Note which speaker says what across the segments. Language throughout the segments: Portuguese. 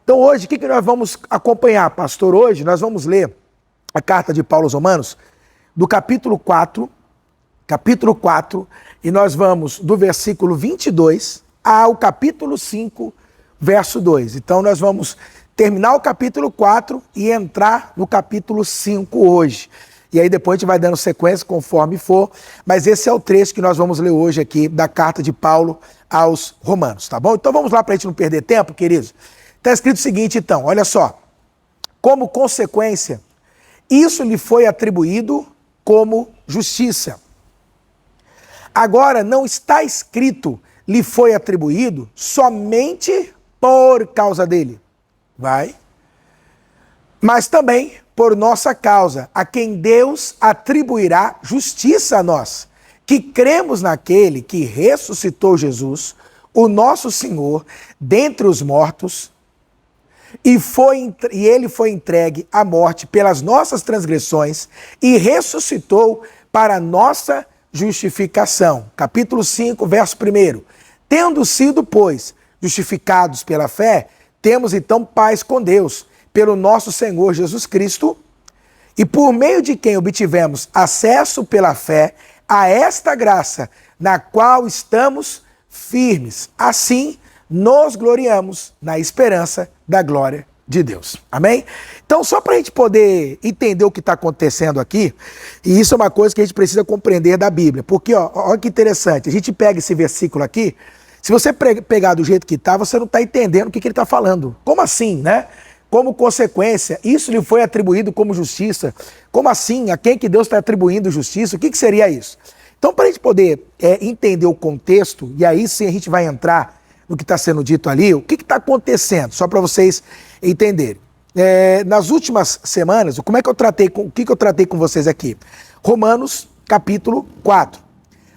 Speaker 1: Então hoje, o que nós vamos acompanhar, pastor? Hoje nós vamos ler a carta de Paulo aos Romanos, do capítulo 4, e nós vamos do versículo 22 ao capítulo 5, verso 2. Então nós vamos terminar o capítulo 4 e entrar no capítulo 5 hoje. E aí depois a gente vai dando sequência conforme for, mas esse é o trecho que nós vamos ler hoje aqui da carta de Paulo aos Romanos, tá bom? Então vamos lá para a gente não perder tempo, queridos. Está escrito o seguinte então, olha só. Como consequência, isso lhe foi atribuído como justiça. Agora não está escrito, lhe foi atribuído somente por causa dele. Vai. Mas também por nossa causa, a quem Deus atribuirá justiça a nós, que cremos naquele que ressuscitou Jesus, o nosso Senhor, dentre os mortos, e ele foi entregue à morte pelas nossas transgressões e ressuscitou para nossa justificação. Capítulo 5, verso 1. Tendo sido, pois, justificados pela fé, temos então paz com Deus, pelo nosso Senhor Jesus Cristo, e por meio de quem obtivemos acesso pela fé a esta graça, na qual estamos firmes. Assim, nos gloriamos na esperança da glória de Deus. Amém? Então, só para a gente poder entender o que está acontecendo aqui, e isso é uma coisa que a gente precisa compreender da Bíblia, porque, olha que interessante, a gente pega esse versículo aqui, se você pegar do jeito que está, você não está entendendo o que ele está falando. Como assim, né? Como consequência, isso lhe foi atribuído como justiça. Como assim? A quem que Deus está atribuindo justiça? O que seria isso? Então, para a gente poder entender o contexto, e aí sim a gente vai entrar no que está sendo dito ali, o que está acontecendo? Só para vocês entenderem. Nas últimas semanas, o que eu tratei com vocês aqui? Romanos capítulo 4.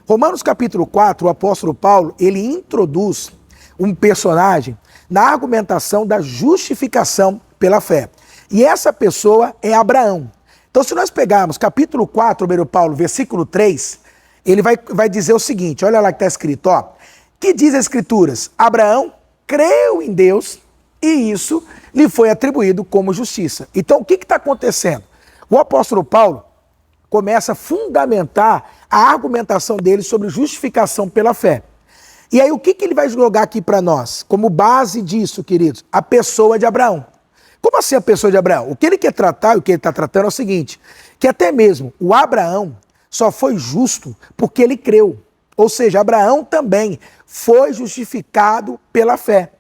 Speaker 1: Romanos capítulo 4, o apóstolo Paulo, ele introduz um personagem na argumentação da justificação pela fé. E essa pessoa é Abraão. Então, se nós pegarmos capítulo 4, primeiro Paulo, versículo 3, ele vai dizer o seguinte, olha lá que está escrito, ó. Que diz as Escrituras? Abraão creu em Deus e isso lhe foi atribuído como justiça. Então, o que está acontecendo? O apóstolo Paulo começa a fundamentar a argumentação dele sobre justificação pela fé. E aí, o que ele vai jogar aqui para nós? Como base disso, queridos, a pessoa de Abraão. Como assim a pessoa de Abraão? O que ele quer tratar, e o que ele está tratando é o seguinte, que até mesmo o Abraão só foi justo porque ele creu. Ou seja, Abraão também foi justificado pela fé.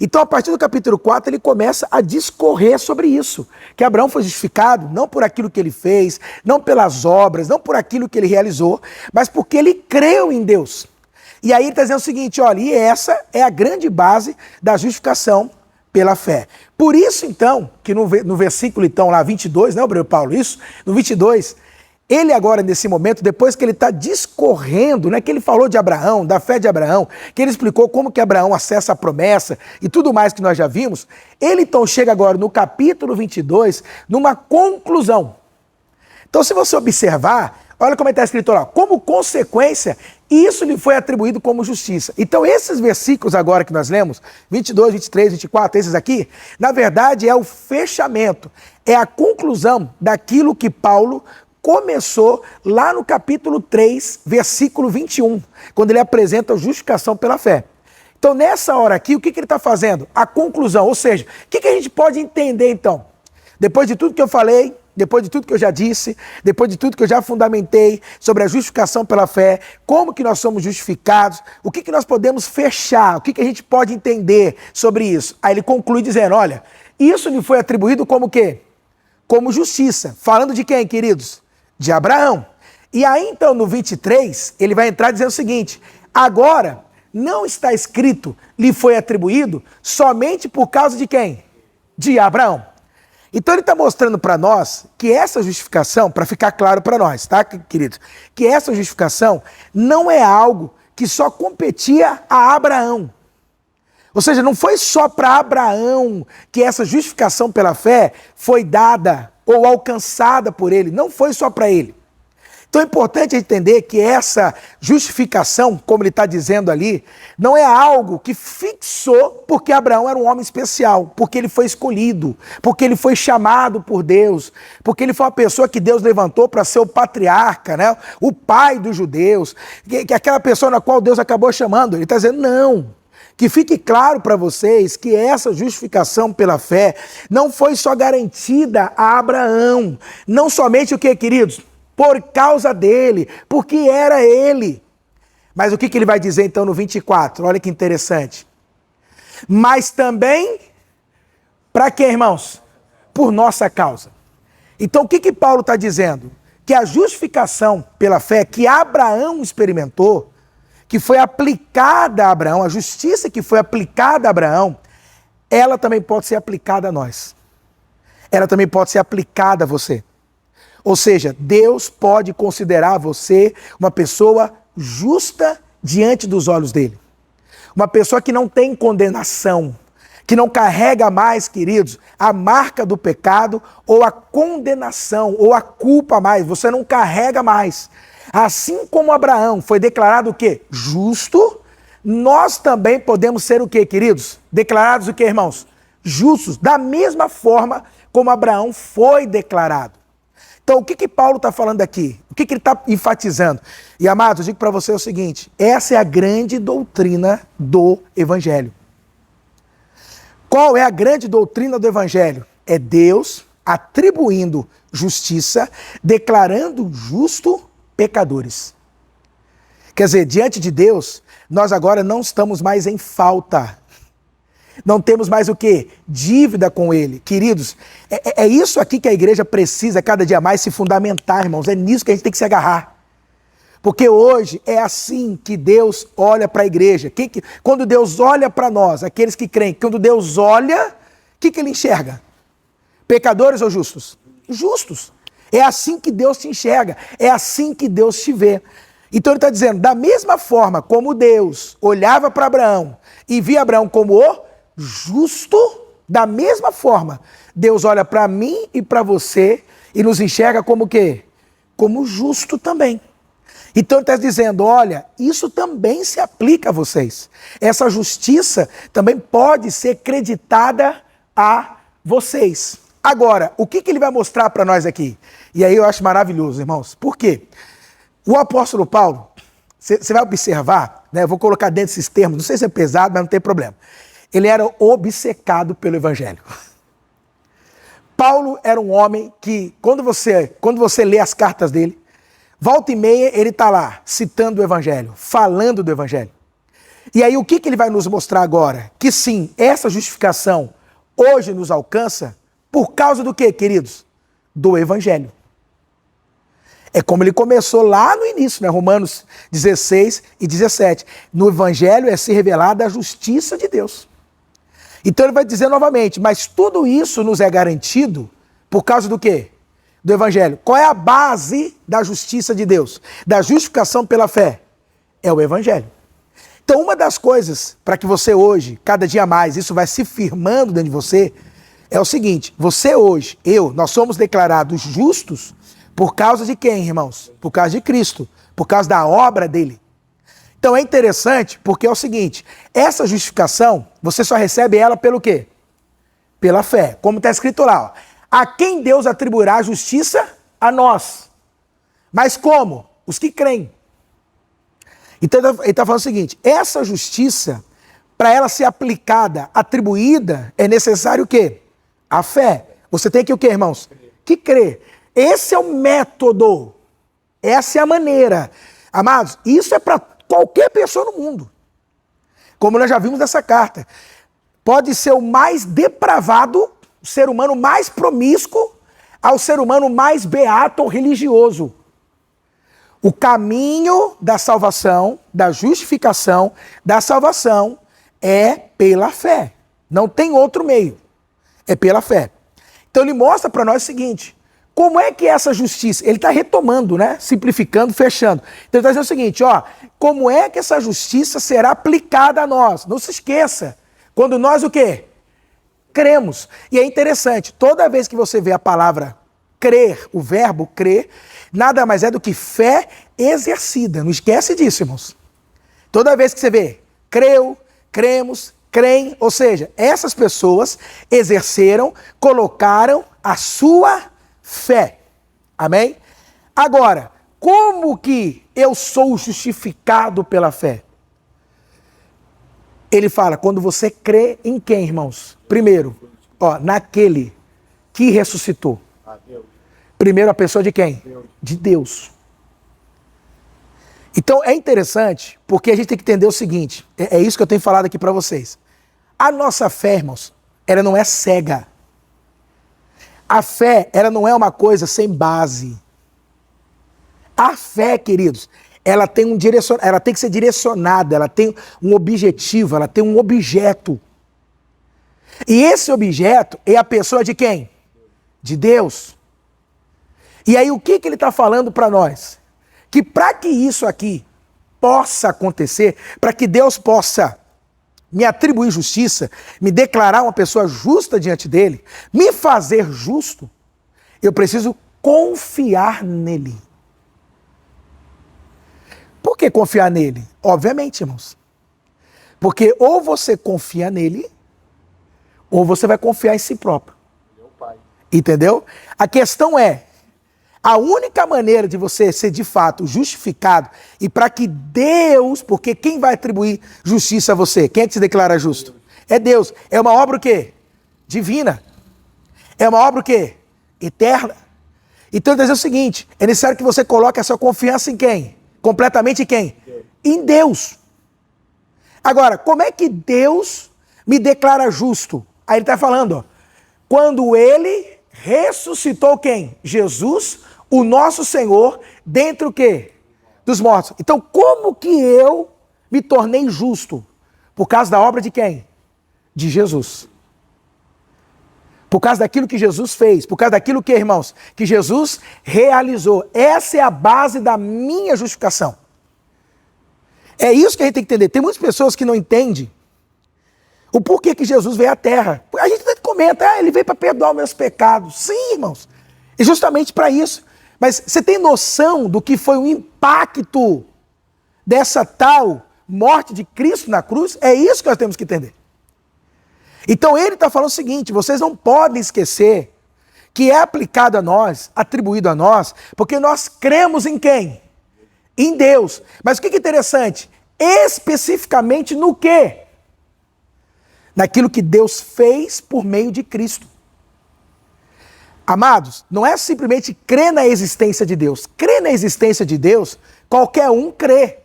Speaker 1: Então, a partir do capítulo 4, ele começa a discorrer sobre isso. Que Abraão foi justificado não por aquilo que ele fez, não pelas obras, não por aquilo que ele realizou, mas porque ele creu em Deus. E aí ele está dizendo o seguinte, olha, e essa é a grande base da justificação pela fé. Por isso, então, que no versículo, então, lá 22, né, Paulo, isso? No 22, ele agora, nesse momento, depois que ele está discorrendo, né, que ele falou de Abraão, da fé de Abraão, que ele explicou como que Abraão acessa a promessa e tudo mais que nós já vimos, ele então chega agora no capítulo 22, numa conclusão. Então, se você observar, olha como está escrito lá, como consequência, isso lhe foi atribuído como justiça. Então, esses versículos agora que nós lemos, 22, 23, 24, esses aqui, na verdade é o fechamento, é a conclusão daquilo que Paulo começou lá no capítulo 3, versículo 21, quando ele apresenta a justificação pela fé. Então, nessa hora aqui, o que ele está fazendo? A conclusão, ou seja, o que a gente pode entender então? Depois de tudo que eu falei, depois de tudo que eu já disse, depois de tudo que eu já fundamentei sobre a justificação pela fé, como que nós somos justificados, o que nós podemos fechar, o que a gente pode entender sobre isso? Aí ele conclui dizendo, olha, isso lhe foi atribuído como o quê? Como justiça. Falando de quem, queridos? De Abraão. E aí então no 23, ele vai entrar dizendo o seguinte, agora não está escrito, lhe foi atribuído somente por causa de quem? De Abraão. Então ele está mostrando para nós que essa justificação, para ficar claro para nós, tá, queridos? Que essa justificação não é algo que só competia a Abraão. Ou seja, não foi só para Abraão que essa justificação pela fé foi dada ou alcançada por ele. Não foi só para ele. Então é importante entender que essa justificação, como ele está dizendo ali, não é algo que fixou porque Abraão era um homem especial, porque ele foi escolhido, porque ele foi chamado por Deus, porque ele foi uma pessoa que Deus levantou para ser o patriarca, né? O pai dos judeus, que aquela pessoa na qual Deus acabou chamando. Ele está dizendo, não. Que fique claro para vocês que essa justificação pela fé não foi só garantida a Abraão. Não somente o que, queridos? Por causa dele, porque era ele. Mas o que ele vai dizer então no 24? Olha que interessante. Mas também, para quê, irmãos? Por nossa causa. Então o que Paulo está dizendo? Que a justificação pela fé que Abraão experimentou, que foi aplicada a Abraão, a justiça que foi aplicada a Abraão, ela também pode ser aplicada a nós. Ela também pode ser aplicada a você. Ou seja, Deus pode considerar você uma pessoa justa diante dos olhos dele. Uma pessoa que não tem condenação, que não carrega mais, queridos, a marca do pecado ou a condenação ou a culpa mais. Você não carrega mais. Assim como Abraão foi declarado o quê? Justo, nós também podemos ser o quê, queridos? Declarados o quê, irmãos? Justos, da mesma forma como Abraão foi declarado. Então, o que Paulo está falando aqui? O que ele está enfatizando? E, amados, eu digo para você o seguinte, essa é a grande doutrina do Evangelho. Qual é a grande doutrina do Evangelho? É Deus atribuindo justiça, declarando justo pecadores. Quer dizer, diante de Deus, nós agora não estamos mais em falta. Não temos mais o quê? Dívida com ele. Queridos, é isso aqui que a igreja precisa cada dia mais se fundamentar, irmãos. É nisso que a gente tem que se agarrar. Porque hoje é assim que Deus olha para a igreja. Quando Deus olha para nós, aqueles que creem, quando Deus olha, o que ele enxerga? Pecadores ou justos? Justos. É assim que Deus te enxerga. É assim que Deus te vê. Então ele está dizendo, da mesma forma como Deus olhava para Abraão e via Abraão como o justo, da mesma forma, Deus olha para mim e para você e nos enxerga como o quê? Como justo também. Então ele está dizendo, olha, isso também se aplica a vocês. Essa justiça também pode ser creditada a vocês. Agora, o que ele vai mostrar para nós aqui? E aí eu acho maravilhoso, irmãos. Por quê? O apóstolo Paulo, você vai observar, né? Eu vou colocar dentro desses termos, não sei se é pesado, mas não tem problema. Ele era obcecado pelo Evangelho. Paulo era um homem que, quando você lê as cartas dele, volta e meia ele está lá, citando o Evangelho, falando do Evangelho. E aí o que ele vai nos mostrar agora? Que sim, essa justificação hoje nos alcança por causa do quê, queridos? Do Evangelho. É como ele começou lá no início, né? Romanos 16 e 17. No Evangelho é se revelada a justiça de Deus. Então ele vai dizer novamente, mas tudo isso nos é garantido por causa do quê? Do Evangelho. Qual é a base da justiça de Deus? Da justificação pela fé? É o Evangelho. Então uma das coisas para que você hoje, cada dia mais, isso vai se firmando dentro de você, é o seguinte, você hoje, nós somos declarados justos por causa de quem, irmãos? Por causa de Cristo, por causa da obra dele. Então é interessante porque é o seguinte, essa justificação, você só recebe ela pelo quê? Pela fé. Como está escrito lá, ó, a quem Deus atribuirá a justiça? A nós. Mas como? Os que creem. Então ele está falando o seguinte, essa justiça, para ela ser aplicada, atribuída, é necessário o quê? A fé. Você tem que o quê, irmãos? Que crer. Esse é o método. Essa é a maneira. Amados, isso é para qualquer pessoa no mundo. Como nós já vimos nessa carta. Pode ser o mais depravado, o ser humano mais promíscuo, ao ser humano mais beato ou religioso. O caminho da salvação, da justificação, da salvação é pela fé. Não tem outro meio. É pela fé. Então ele mostra para nós o seguinte, como é que é essa justiça? Ele está retomando, né? Simplificando, fechando. Então ele está dizendo o seguinte, ó, como é que essa justiça será aplicada a nós? Não se esqueça. Quando nós o quê? Cremos. E é interessante, toda vez que você vê a palavra crer, o verbo crer, nada mais é do que fé exercida. Não esquece disso, irmãos. Toda vez que você vê, creu, cremos, creem, ou seja, essas pessoas exerceram, colocaram a sua fé. Amém? Agora, como que eu sou justificado pela fé? Ele fala, quando você crê em quem, irmãos? Primeiro, naquele que ressuscitou. Primeiro a pessoa de quem? De Deus. Então é interessante, porque a gente tem que entender o seguinte, é isso que eu tenho falado aqui para vocês. A nossa fé, irmãos, ela não é cega. A fé, ela não é uma coisa sem base. A fé, queridos, ela tem ela tem que ser direcionada, ela tem um objetivo, ela tem um objeto. E esse objeto é a pessoa de quem? De Deus. E aí o que ele está falando para nós? Que para que isso aqui possa acontecer, para que Deus possa me atribuir justiça, me declarar uma pessoa justa diante dele, me fazer justo, eu preciso confiar nele. Por que confiar nele? Obviamente, irmãos. Porque ou você confia nele, ou você vai confiar em si próprio. Entendeu? A questão é, a única maneira de você ser de fato justificado e para que Deus, porque quem vai atribuir justiça a você? Quem é que se declara justo? É Deus. É uma obra o quê? Divina. É uma obra o quê? Eterna. Então ele diz o seguinte, é necessário que você coloque a sua confiança em quem? Completamente em quem? Em Deus. Agora, como é que Deus me declara justo? Aí ele está falando, quando ele ressuscitou quem? Jesus, o nosso Senhor, dentre o quê? Dos mortos. Então, como que eu me tornei justo? Por causa da obra de quem? De Jesus. Por causa daquilo que Jesus fez. Por causa daquilo que, irmãos, que Jesus realizou. Essa é a base da minha justificação. É isso que a gente tem que entender. Tem muitas pessoas que não entendem o porquê que Jesus veio à Terra. A gente comenta, ele veio para perdoar os meus pecados. Sim, irmãos. E justamente para isso. Mas você tem noção do que foi o impacto dessa tal morte de Cristo na cruz? É isso que nós temos que entender. Então ele está falando o seguinte, vocês não podem esquecer que é aplicado a nós, atribuído a nós, porque nós cremos em quem? Em Deus. Mas o que é interessante? Especificamente no quê? Naquilo que Deus fez por meio de Cristo. Amados, não é simplesmente crer na existência de Deus. Crer na existência de Deus, qualquer um crê.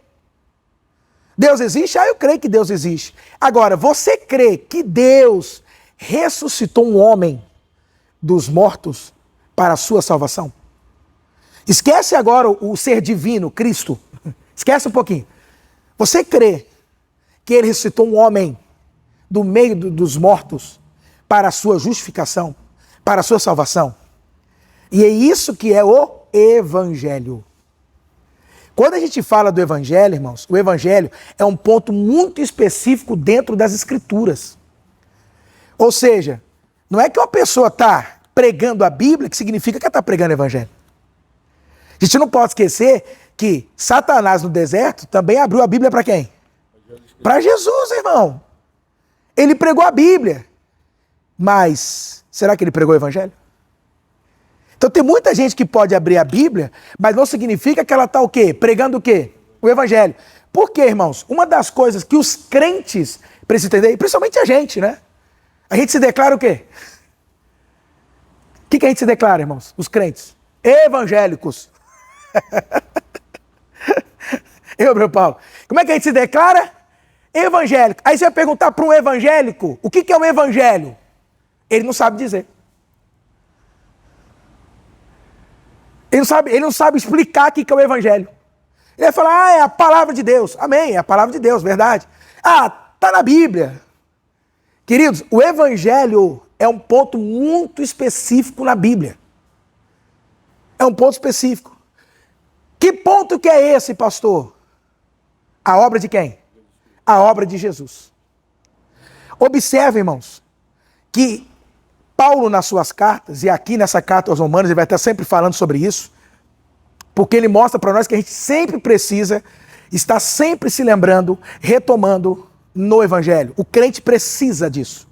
Speaker 1: Deus existe? Eu creio que Deus existe. Agora, você crê que Deus ressuscitou um homem dos mortos para a sua salvação? Esquece agora o ser divino, Cristo. Esquece um pouquinho. Você crê que ele ressuscitou um homem do meio dos mortos para a sua justificação, para a sua salvação? E é isso que é o Evangelho. Quando a gente fala do Evangelho, irmãos, o Evangelho é um ponto muito específico dentro das Escrituras. Ou seja, não é que uma pessoa está pregando a Bíblia que significa que ela está pregando o Evangelho. A gente não pode esquecer que Satanás no deserto também abriu a Bíblia para quem? Para Jesus, irmão. Ele pregou a Bíblia. Mas será que ele pregou o Evangelho? Então tem muita gente que pode abrir a Bíblia, mas não significa que ela está o quê? Pregando o quê? O Evangelho. Por quê, irmãos? Uma das coisas que os crentes precisam entender, principalmente a gente, né? A gente se declara o quê? O que a gente se declara, irmãos? Os crentes. Evangélicos. Meu Paulo. Como é que a gente se declara? Evangélico. Aí você vai perguntar para um evangélico, o que é um evangelho? Ele não sabe dizer. Ele não sabe explicar o que é o evangelho. Ele vai falar, é a palavra de Deus. Amém, é a palavra de Deus, verdade. Tá na Bíblia. Queridos, o evangelho é um ponto muito específico na Bíblia. É um ponto específico. Que ponto que é esse, pastor? A obra de quem? A obra de Jesus. Observe, irmãos, que Paulo, nas suas cartas, e aqui nessa carta aos Romanos, ele vai estar sempre falando sobre isso, porque ele mostra para nós que a gente sempre precisa estar sempre se lembrando, retomando no Evangelho. O crente precisa disso.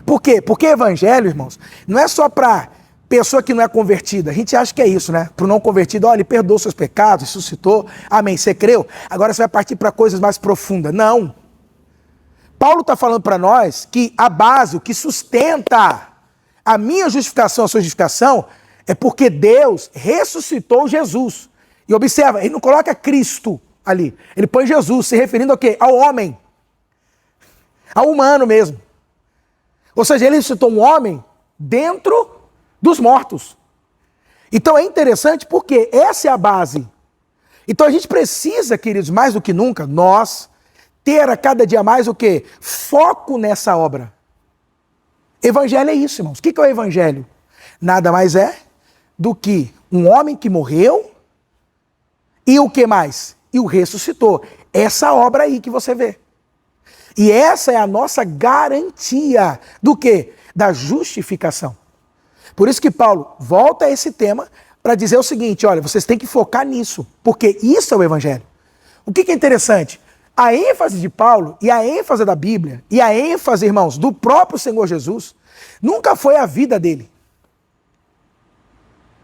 Speaker 1: Por quê? Porque Evangelho, irmãos, não é só para pessoa que não é convertida. A gente acha que é isso, né? Para o não convertido, olha, ele perdoou seus pecados, ressuscitou, amém, você creu, agora você vai partir para coisas mais profundas. Não. Paulo está falando para nós que a base, o que sustenta a minha justificação, a sua justificação, é porque Deus ressuscitou Jesus. E observa, ele não coloca Cristo ali, ele põe Jesus, se referindo ao quê? Ao homem, ao humano mesmo. Ou seja, ele ressuscitou um homem dentro dos mortos. Então é interessante porque essa é a base. Então a gente precisa, queridos, mais do que nunca, nós ter a cada dia mais o quê? Foco nessa obra. Evangelho é isso, irmãos. O que é o evangelho? Nada mais é do que um homem que morreu e o que mais? E o ressuscitou. Essa obra aí que você vê. E essa é a nossa garantia do quê? Da justificação. Por isso que Paulo volta a esse tema para dizer o seguinte, olha, vocês têm que focar nisso, porque isso é o evangelho. O que é interessante? A ênfase de Paulo e a ênfase da Bíblia e a ênfase, irmãos, do próprio Senhor Jesus, nunca foi a vida dele.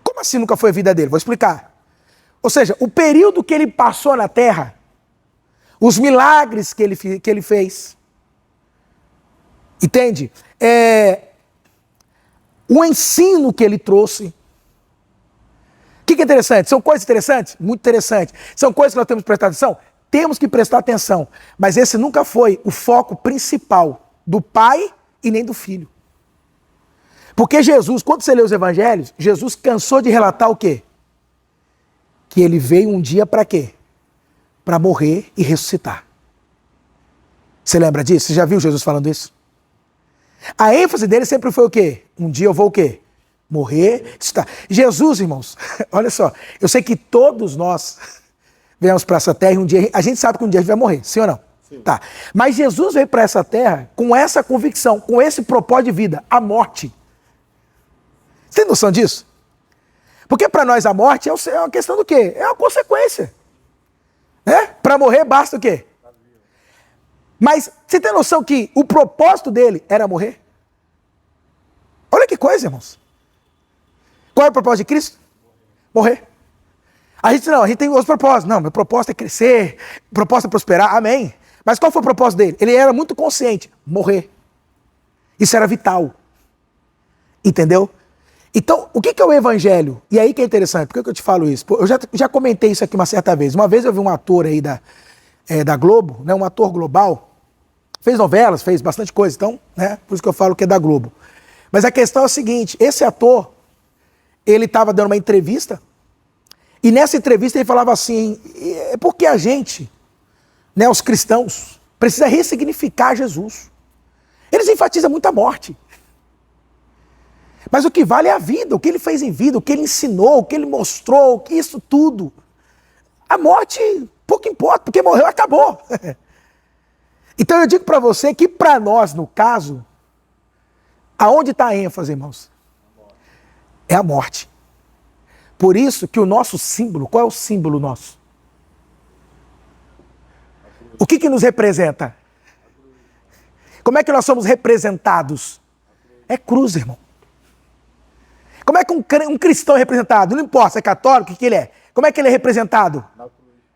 Speaker 1: Como assim nunca foi a vida dele? Vou explicar. Ou seja, o período que ele passou na terra, os milagres que ele fez, entende? O ensino que ele trouxe. O que é interessante? São coisas interessantes? Muito interessantes. São coisas que nós temos que prestar atenção? Temos que prestar atenção. Mas esse nunca foi o foco principal do Pai e nem do Filho. Porque Jesus, quando você lê os evangelhos, Jesus cansou de relatar o quê? Que ele veio um dia para quê? Para morrer e ressuscitar. Você lembra disso? Você já viu Jesus falando isso? A ênfase dele sempre foi o quê? Um dia eu vou o quê? Morrer, ressuscitar. Jesus, irmãos, olha só, eu sei que todos nós viemos para essa terra e um dia, a gente sabe que um dia a gente vai morrer, sim ou não? Sim. Tá. Mas Jesus veio para essa terra com essa convicção, com esse propósito de vida, a morte. Você tem noção disso? Porque para nós a morte é uma questão do quê? É uma consequência. Né? Para morrer basta o quê? Mas você tem noção que o propósito dele era morrer? Olha que coisa, irmãos. Qual é o propósito de Cristo? Morrer. A gente tem outros propósitos. Não, meu propósito é crescer, meu propósito é prosperar, amém. Mas qual foi o propósito dele? Ele era muito consciente, morrer. Isso era vital. Entendeu? Então, o que é o evangelho? E aí que é interessante, por que eu te falo isso? Eu já comentei isso aqui uma certa vez. Uma vez eu vi um ator aí da Globo, né, um ator global, fez novelas, fez bastante coisa, então, né, por isso que eu falo que é da Globo. Mas a questão é o seguinte, esse ator, ele estava dando uma entrevista, e nessa entrevista ele falava assim, é porque a gente, né, os cristãos, precisa ressignificar Jesus. Eles enfatizam muito a morte. Mas o que vale é a vida, o que ele fez em vida, o que ele ensinou, o que ele mostrou, isso tudo. A morte, pouco importa, porque morreu, acabou. Então eu digo para você que para nós, no caso, aonde está a ênfase, irmãos? É a morte. Por isso que o nosso símbolo, qual é o símbolo nosso? O que nos representa? Como é que nós somos representados? É cruz, irmão. Como é que um cristão é representado? Não importa se é católico, o que ele é. Como é que ele é representado?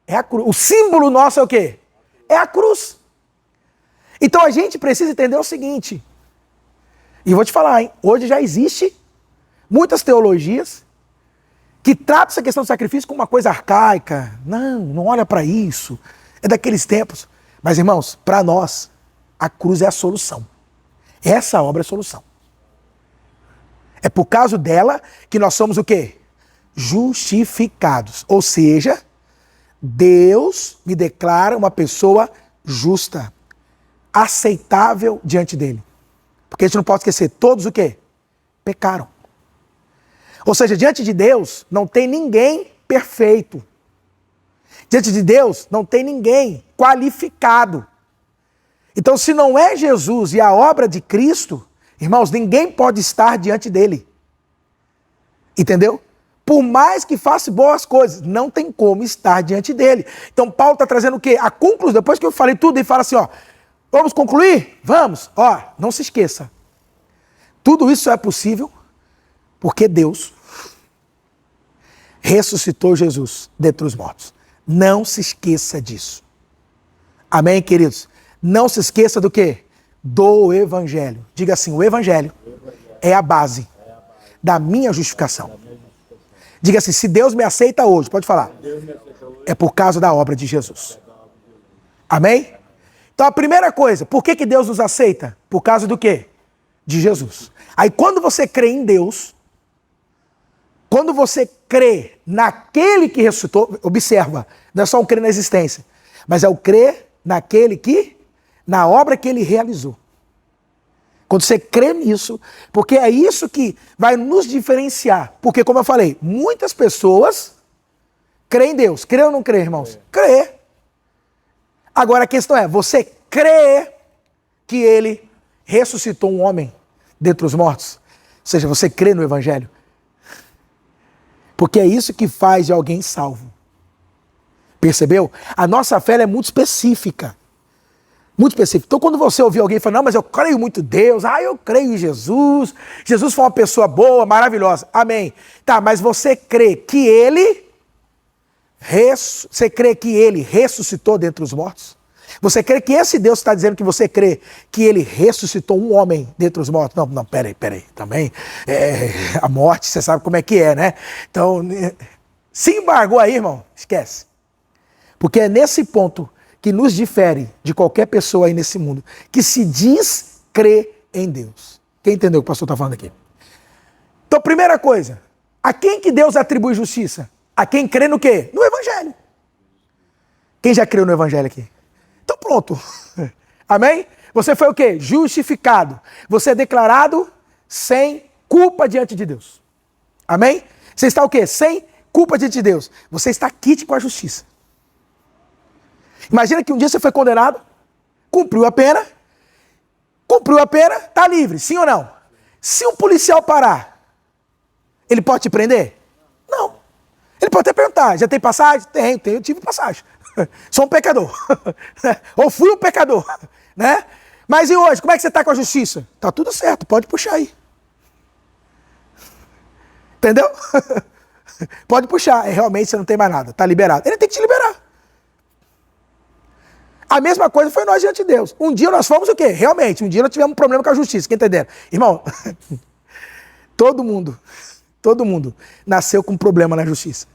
Speaker 1: É a cruz. O símbolo nosso é o quê? É a cruz. Então a gente precisa entender o seguinte. E vou te falar, hein? Hoje já existe muitas teologias que tratam essa questão do sacrifício como uma coisa arcaica. Não olha para isso. É daqueles tempos. Mas, irmãos, para nós, a cruz é a solução. Essa obra é a solução. É por causa dela que nós somos o quê? Justificados. Ou seja, Deus me declara uma pessoa justa, aceitável diante dele. Porque a gente não pode esquecer, todos o quê? Pecaram. Ou seja, diante de Deus não tem ninguém perfeito. Diante de Deus não tem ninguém qualificado. Então, se não é Jesus e a obra de Cristo, Irmãos, ninguém pode estar diante dele. Entendeu? Por mais que faça boas coisas, não tem como estar diante dele. Então Paulo está trazendo o quê? A conclusão. Depois que eu falei tudo, ele fala assim, ó, vamos concluir? Vamos. Ó, não se esqueça. Tudo isso é possível porque Deus ressuscitou Jesus dentre os mortos. Não se esqueça disso. Amém, queridos? Não se esqueça do quê? Do Evangelho. Diga assim, o Evangelho é a base da minha justificação. Diga assim, se Deus me aceita hoje, pode falar, é por causa da obra de Jesus. Amém? Então a primeira coisa, por que Deus nos aceita? Por causa do quê? De Jesus. Aí quando você crê em Deus, quando você crê naquele que ressuscitou, observa, não é só um crer na existência, mas é o crer naquele que, na obra que ele realizou. Quando você crê nisso, porque é isso que vai nos diferenciar. Porque, como eu falei, muitas pessoas creem em Deus. Crê ou não crê, irmãos? Crê. Agora a questão é, você crê que ele ressuscitou um homem dentre os mortos? Ou seja, você crê no Evangelho? Porque é isso que faz de alguém salvo. Percebeu? A nossa fé é muito específica. Muito específico. Então, quando você ouvir alguém falando, não, mas eu creio muito em Deus, eu creio em Jesus, Jesus foi uma pessoa boa, maravilhosa, amém. Tá, mas você crê que ele ressuscitou dentre os mortos? Você crê que esse Deus está dizendo que você crê que ele ressuscitou um homem dentre os mortos? Não, peraí, também, a morte, você sabe como é que é, né? Então, se embargou aí, irmão, esquece. Porque é nesse ponto que nos difere de qualquer pessoa aí nesse mundo, que se diz crer em Deus. Quem entendeu o que o pastor está falando aqui? Então, primeira coisa, a quem que Deus atribui justiça? A quem crê no quê? No Evangelho. Quem já creu no Evangelho aqui? Então pronto. Amém? Você foi o quê? Justificado. Você é declarado sem culpa diante de Deus. Amém? Você está o quê? Sem culpa diante de Deus. Você está quite com a justiça. Imagina que um dia você foi condenado, cumpriu a pena, está livre, sim ou não? Se um policial parar, ele pode te prender? Não. Ele pode até perguntar, já tem passagem? Tenho, eu tive passagem. Sou um pecador. Ou fui um pecador. Né? Mas e hoje, como é que você está com a justiça? Tá tudo certo, pode puxar aí. Entendeu? Pode puxar, realmente você não tem mais nada, está liberado. Ele tem que te liberar. A mesma coisa foi nós diante de Deus. Um dia nós fomos o quê? Realmente, um dia nós tivemos um problema com a justiça, quem entendendo? Irmão, todo mundo nasceu com um problema na justiça.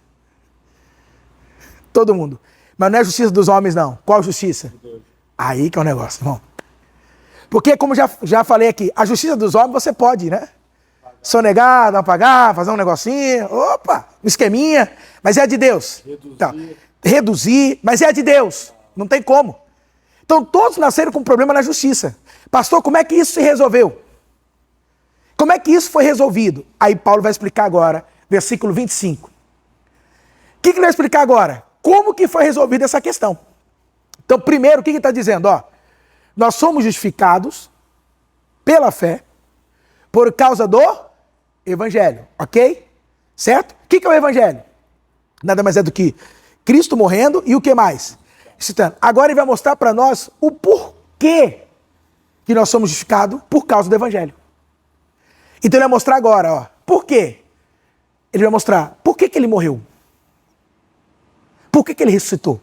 Speaker 1: Todo mundo. Mas não é a justiça dos homens, não. Qual justiça? Aí que é o negócio, irmão. Porque, como já falei aqui, a justiça dos homens você pode, né? Sonegar, não pagar, fazer um negocinho, opa, um esqueminha, mas é de Deus. Reduzir, mas é de Deus. Não tem como. Então todos nasceram com um problema na justiça. Pastor, como é que isso se resolveu? Como é que isso foi resolvido? Aí Paulo vai explicar agora, versículo 25. O que ele vai explicar agora? Como que foi resolvida essa questão? Então, primeiro, o que ele está dizendo? Ó, nós somos justificados pela fé por causa do Evangelho, ok? Certo? O que é o Evangelho? Nada mais é do que Cristo morrendo e o que mais? Agora ele vai mostrar para nós o porquê que nós somos justificados por causa do Evangelho. Então ele vai mostrar agora, ó, por quê? Ele vai mostrar por que ele morreu. Por que ele ressuscitou?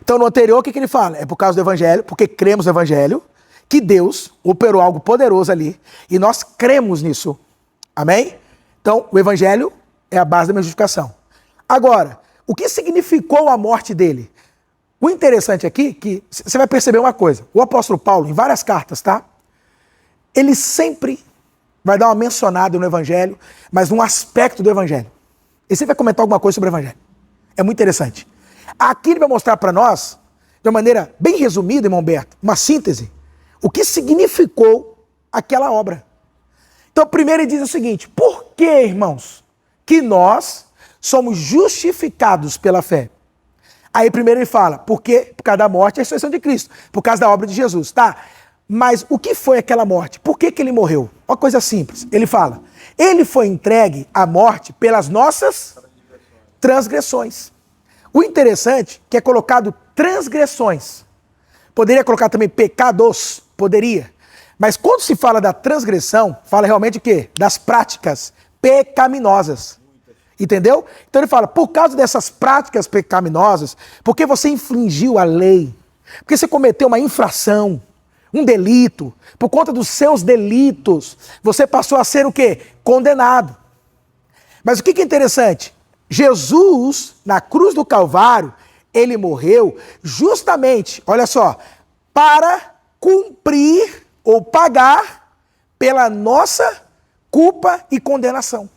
Speaker 1: Então no anterior o que ele fala? É por causa do Evangelho, porque cremos no Evangelho, que Deus operou algo poderoso ali, e nós cremos nisso. Amém? Então o Evangelho é a base da minha justificação. Agora, o que significou a morte dele? O interessante aqui é que você vai perceber uma coisa. O apóstolo Paulo, em várias cartas, tá? Ele sempre vai dar uma mencionada no Evangelho, mas num aspecto do Evangelho. Ele sempre vai comentar alguma coisa sobre o Evangelho. É muito interessante. Aqui ele vai mostrar para nós, de uma maneira bem resumida, irmão Humberto, uma síntese, o que significou aquela obra. Então, primeiro ele diz o seguinte, por que, irmãos, que nós somos justificados pela fé? Aí primeiro ele fala, por quê? Por causa da morte e a ressurreição de Cristo, por causa da obra de Jesus, tá? Mas o que foi aquela morte? Por que ele morreu? Uma coisa simples. Ele fala, ele foi entregue à morte pelas nossas transgressões. O interessante é que é colocado transgressões. Poderia colocar também pecados, poderia. Mas quando se fala da transgressão, fala realmente o quê? Das práticas pecaminosas. Entendeu? Então ele fala, por causa dessas práticas pecaminosas, porque você infringiu a lei, porque você cometeu uma infração, um delito, por conta dos seus delitos, você passou a ser o quê? Condenado. Mas o que é interessante? Jesus, na cruz do Calvário, ele morreu justamente, olha só, para cumprir ou pagar pela nossa culpa e condenação.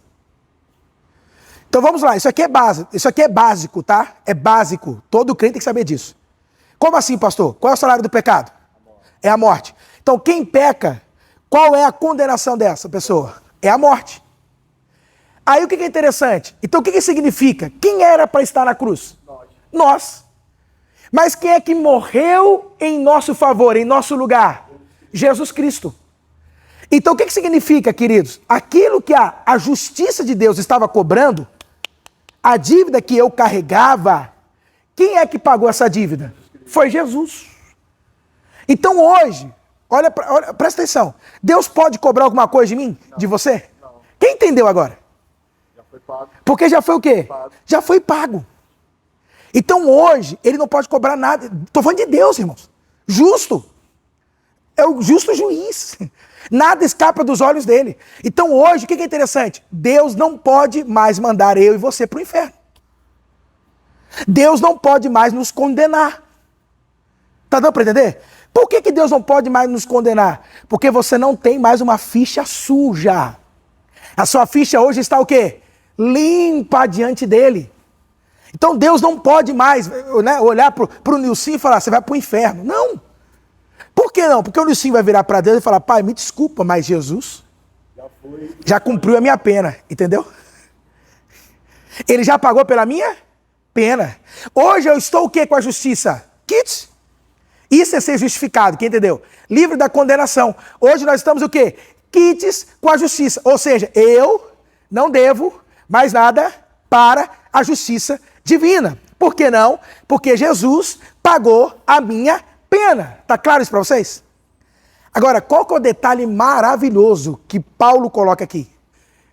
Speaker 1: Então vamos lá, isso aqui é básico, tá? É básico, todo crente tem que saber disso. Como assim, pastor? Qual é o salário do pecado? É a morte. Então quem peca, qual é a condenação dessa pessoa? É a morte. Aí o que é interessante? Então o que significa? Quem era para estar na cruz? Nós. Mas quem é que morreu em nosso favor, em nosso lugar? Jesus Cristo. Então o que significa, queridos? Aquilo que a justiça de Deus estava cobrando, a dívida que eu carregava, quem é que pagou essa dívida? Foi Jesus. Então hoje, olha, presta atenção, Deus pode cobrar alguma coisa de mim? Não. De você? Não. Quem entendeu agora? Já foi pago. Porque já foi o quê? Pago. Já foi pago. Então hoje, ele não pode cobrar nada. Estou falando de Deus, irmãos. Justo. É o justo juiz. Nada escapa dos olhos dele. Então hoje, o que é interessante? Deus não pode mais mandar eu e você para o inferno. Deus não pode mais nos condenar. Tá dando para entender? Por que Deus não pode mais nos condenar? Porque você não tem mais uma ficha suja. A sua ficha hoje está o quê? Limpa diante dele. Então Deus não pode mais, né, olhar para o Nilson e falar, você vai para o inferno. Não. Por que não? Porque o Nilson vai virar para Deus e falar, pai, me desculpa, mas Jesus já cumpriu a minha pena, entendeu? Ele já pagou pela minha pena. Hoje eu estou o quê com a justiça? Quites. Isso é ser justificado, quem entendeu? Livre da condenação. Hoje nós estamos o quê? Quites com a justiça. Ou seja, eu não devo mais nada para a justiça divina. Por que não? Porque Jesus pagou a minha pena. Tá claro isso para vocês? Agora, qual que é o detalhe maravilhoso que Paulo coloca aqui?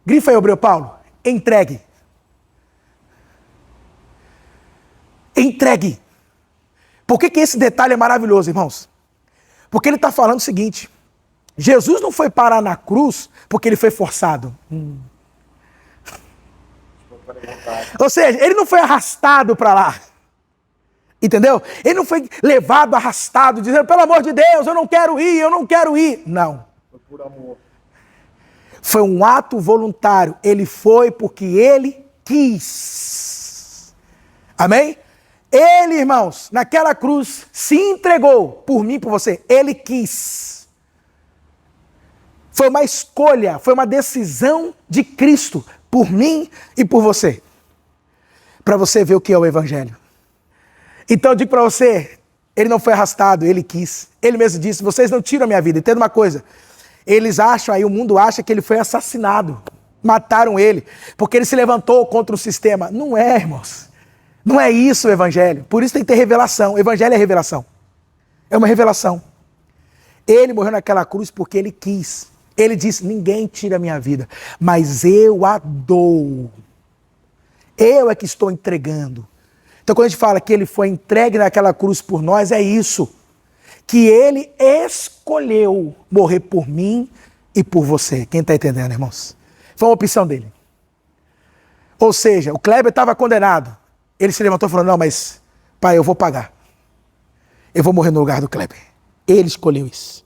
Speaker 1: Grifa aí, Hebreu Paulo. Entregue. Entregue. Por que esse detalhe é maravilhoso, irmãos? Porque ele está falando o seguinte, Jesus não foi parar na cruz porque ele foi forçado. Ou seja, ele não foi arrastado para lá. Entendeu? Ele não foi levado, arrastado, dizendo, pelo amor de Deus, eu não quero ir, eu não quero ir. Não. Foi por amor. Foi um ato voluntário. Ele foi porque ele quis. Amém? Ele, irmãos, naquela cruz, se entregou por mim e por você. Ele quis. Foi uma escolha, foi uma decisão de Cristo por mim e por você. Para você ver o que é o Evangelho. Então eu digo para você, ele não foi arrastado, ele quis. Ele mesmo disse, vocês não tiram a minha vida. Entenda uma coisa, eles acham aí, o mundo acha que ele foi assassinado. Mataram ele, porque ele se levantou contra o sistema. Não é, irmãos. Não é isso o Evangelho. Por isso tem que ter revelação. O Evangelho é revelação. É uma revelação. Ele morreu naquela cruz porque ele quis. Ele disse, ninguém tira a minha vida, mas eu a dou. Eu é que estou entregando. Então quando a gente fala que ele foi entregue naquela cruz por nós, é isso. Que ele escolheu morrer por mim e por você. Quem está entendendo, irmãos? Foi uma opção dele. Ou seja, o Kleber estava condenado. Ele se levantou e falou, não, mas pai, eu vou pagar. Eu vou morrer no lugar do Kleber. Ele escolheu isso.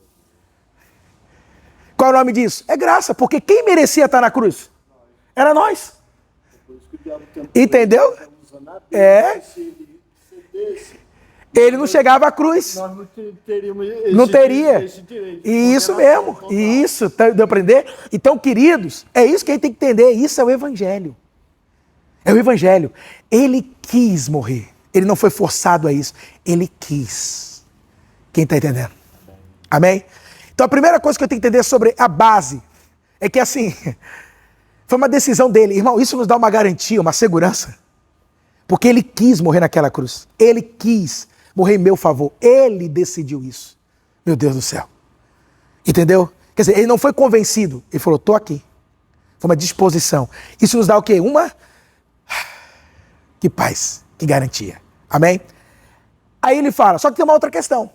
Speaker 1: Qual é o nome disso? É graça, porque quem merecia estar na cruz? Era nós. Entendeu? É. Ele não chegava à cruz. Nós não teríamos não teria. Esse direito. Isso mesmo. Isso. Deu para entender? Então, queridos, é isso que a gente tem que entender. Isso é o Evangelho. É o Evangelho. Ele quis morrer. Ele não foi forçado a isso. Ele quis. Quem está entendendo? Amém? Então a primeira coisa que eu tenho que entender sobre a base é que assim, foi uma decisão dele. Irmão, isso nos dá uma garantia, uma segurança. Porque ele quis morrer naquela cruz. Ele quis morrer em meu favor. Ele decidiu isso. Meu Deus do céu. Entendeu? Quer dizer, ele não foi convencido. Ele falou, estou aqui. Foi uma disposição. Isso nos dá o quê? Que paz, que garantia. Amém? Aí ele fala, só que tem uma outra questão.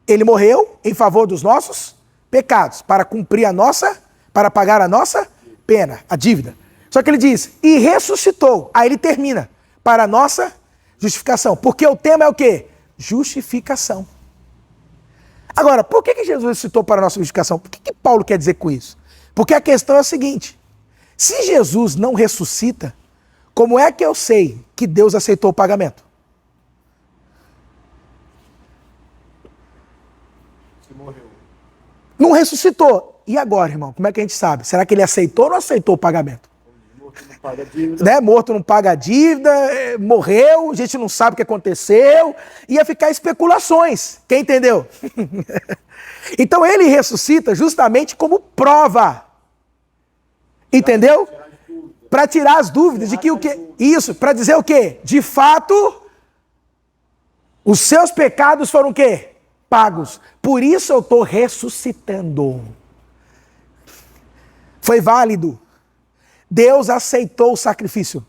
Speaker 1: Ele morreu em favor dos nossos pecados, para cumprir para pagar a nossa pena, a dívida. Só que ele diz, e ressuscitou. Aí ele termina, para a nossa justificação. Porque o tema é o quê? Justificação. Agora, por que Jesus ressuscitou para a nossa justificação? O que Paulo quer dizer com isso? Porque a questão é a seguinte, se Jesus não ressuscita, como é que eu sei que Deus aceitou o pagamento?
Speaker 2: Se morreu.
Speaker 1: Não ressuscitou. E agora, irmão? Como é que a gente sabe? Será que ele aceitou ou não aceitou o pagamento?
Speaker 2: Morto não paga dívida.
Speaker 1: Né? Morto não paga dívida, morreu, a gente não sabe o que aconteceu. Ia ficar especulações. Quem entendeu? Então ele ressuscita justamente como prova. Entendeu? Para tirar as dúvidas de que o quê? Isso, para dizer o quê? De fato, os seus pecados foram o quê? Pagos. Por isso eu estou ressuscitando. Foi válido. Deus aceitou o sacrifício.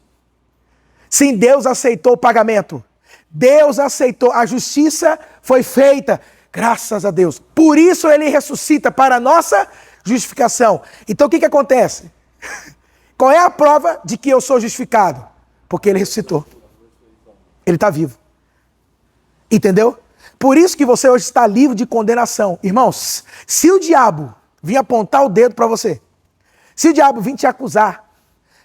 Speaker 1: Sim, Deus aceitou o pagamento. Deus aceitou. A justiça foi feita. Graças a Deus. Por isso ele ressuscita para a nossa justificação. Então o que acontece? Qual é a prova de que eu sou justificado? Porque ele ressuscitou. Ele está vivo. Entendeu? Por isso que você hoje está livre de condenação. Irmãos, se o diabo vir apontar o dedo para você, se o diabo vir te acusar,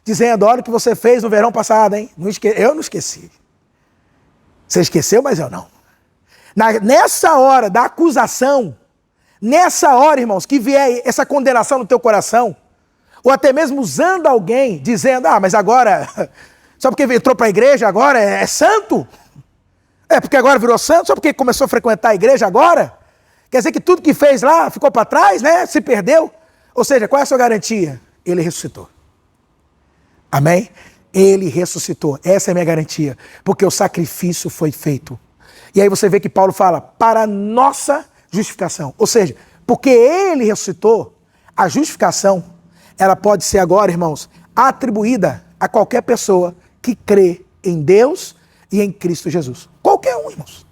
Speaker 1: dizendo, olha o que você fez no verão passado, hein? Eu não esqueci. Você esqueceu, mas eu não. Nessa hora da acusação, nessa hora, irmãos, que vier essa condenação no teu coração, ou até mesmo usando alguém, dizendo, mas agora, só porque entrou para a igreja agora é santo? É porque agora virou santo? Só porque começou a frequentar a igreja agora? Quer dizer que tudo que fez lá ficou para trás, né? Se perdeu? Ou seja, qual é a sua garantia? Ele ressuscitou. Amém? Ele ressuscitou. Essa é a minha garantia. Porque o sacrifício foi feito. E aí você vê que Paulo fala, para a nossa justificação. Ou seja, porque ele ressuscitou, a justificação, ela pode ser agora, irmãos, atribuída a qualquer pessoa que crê em Deus e em Cristo Jesus. Qualquer um, irmãos.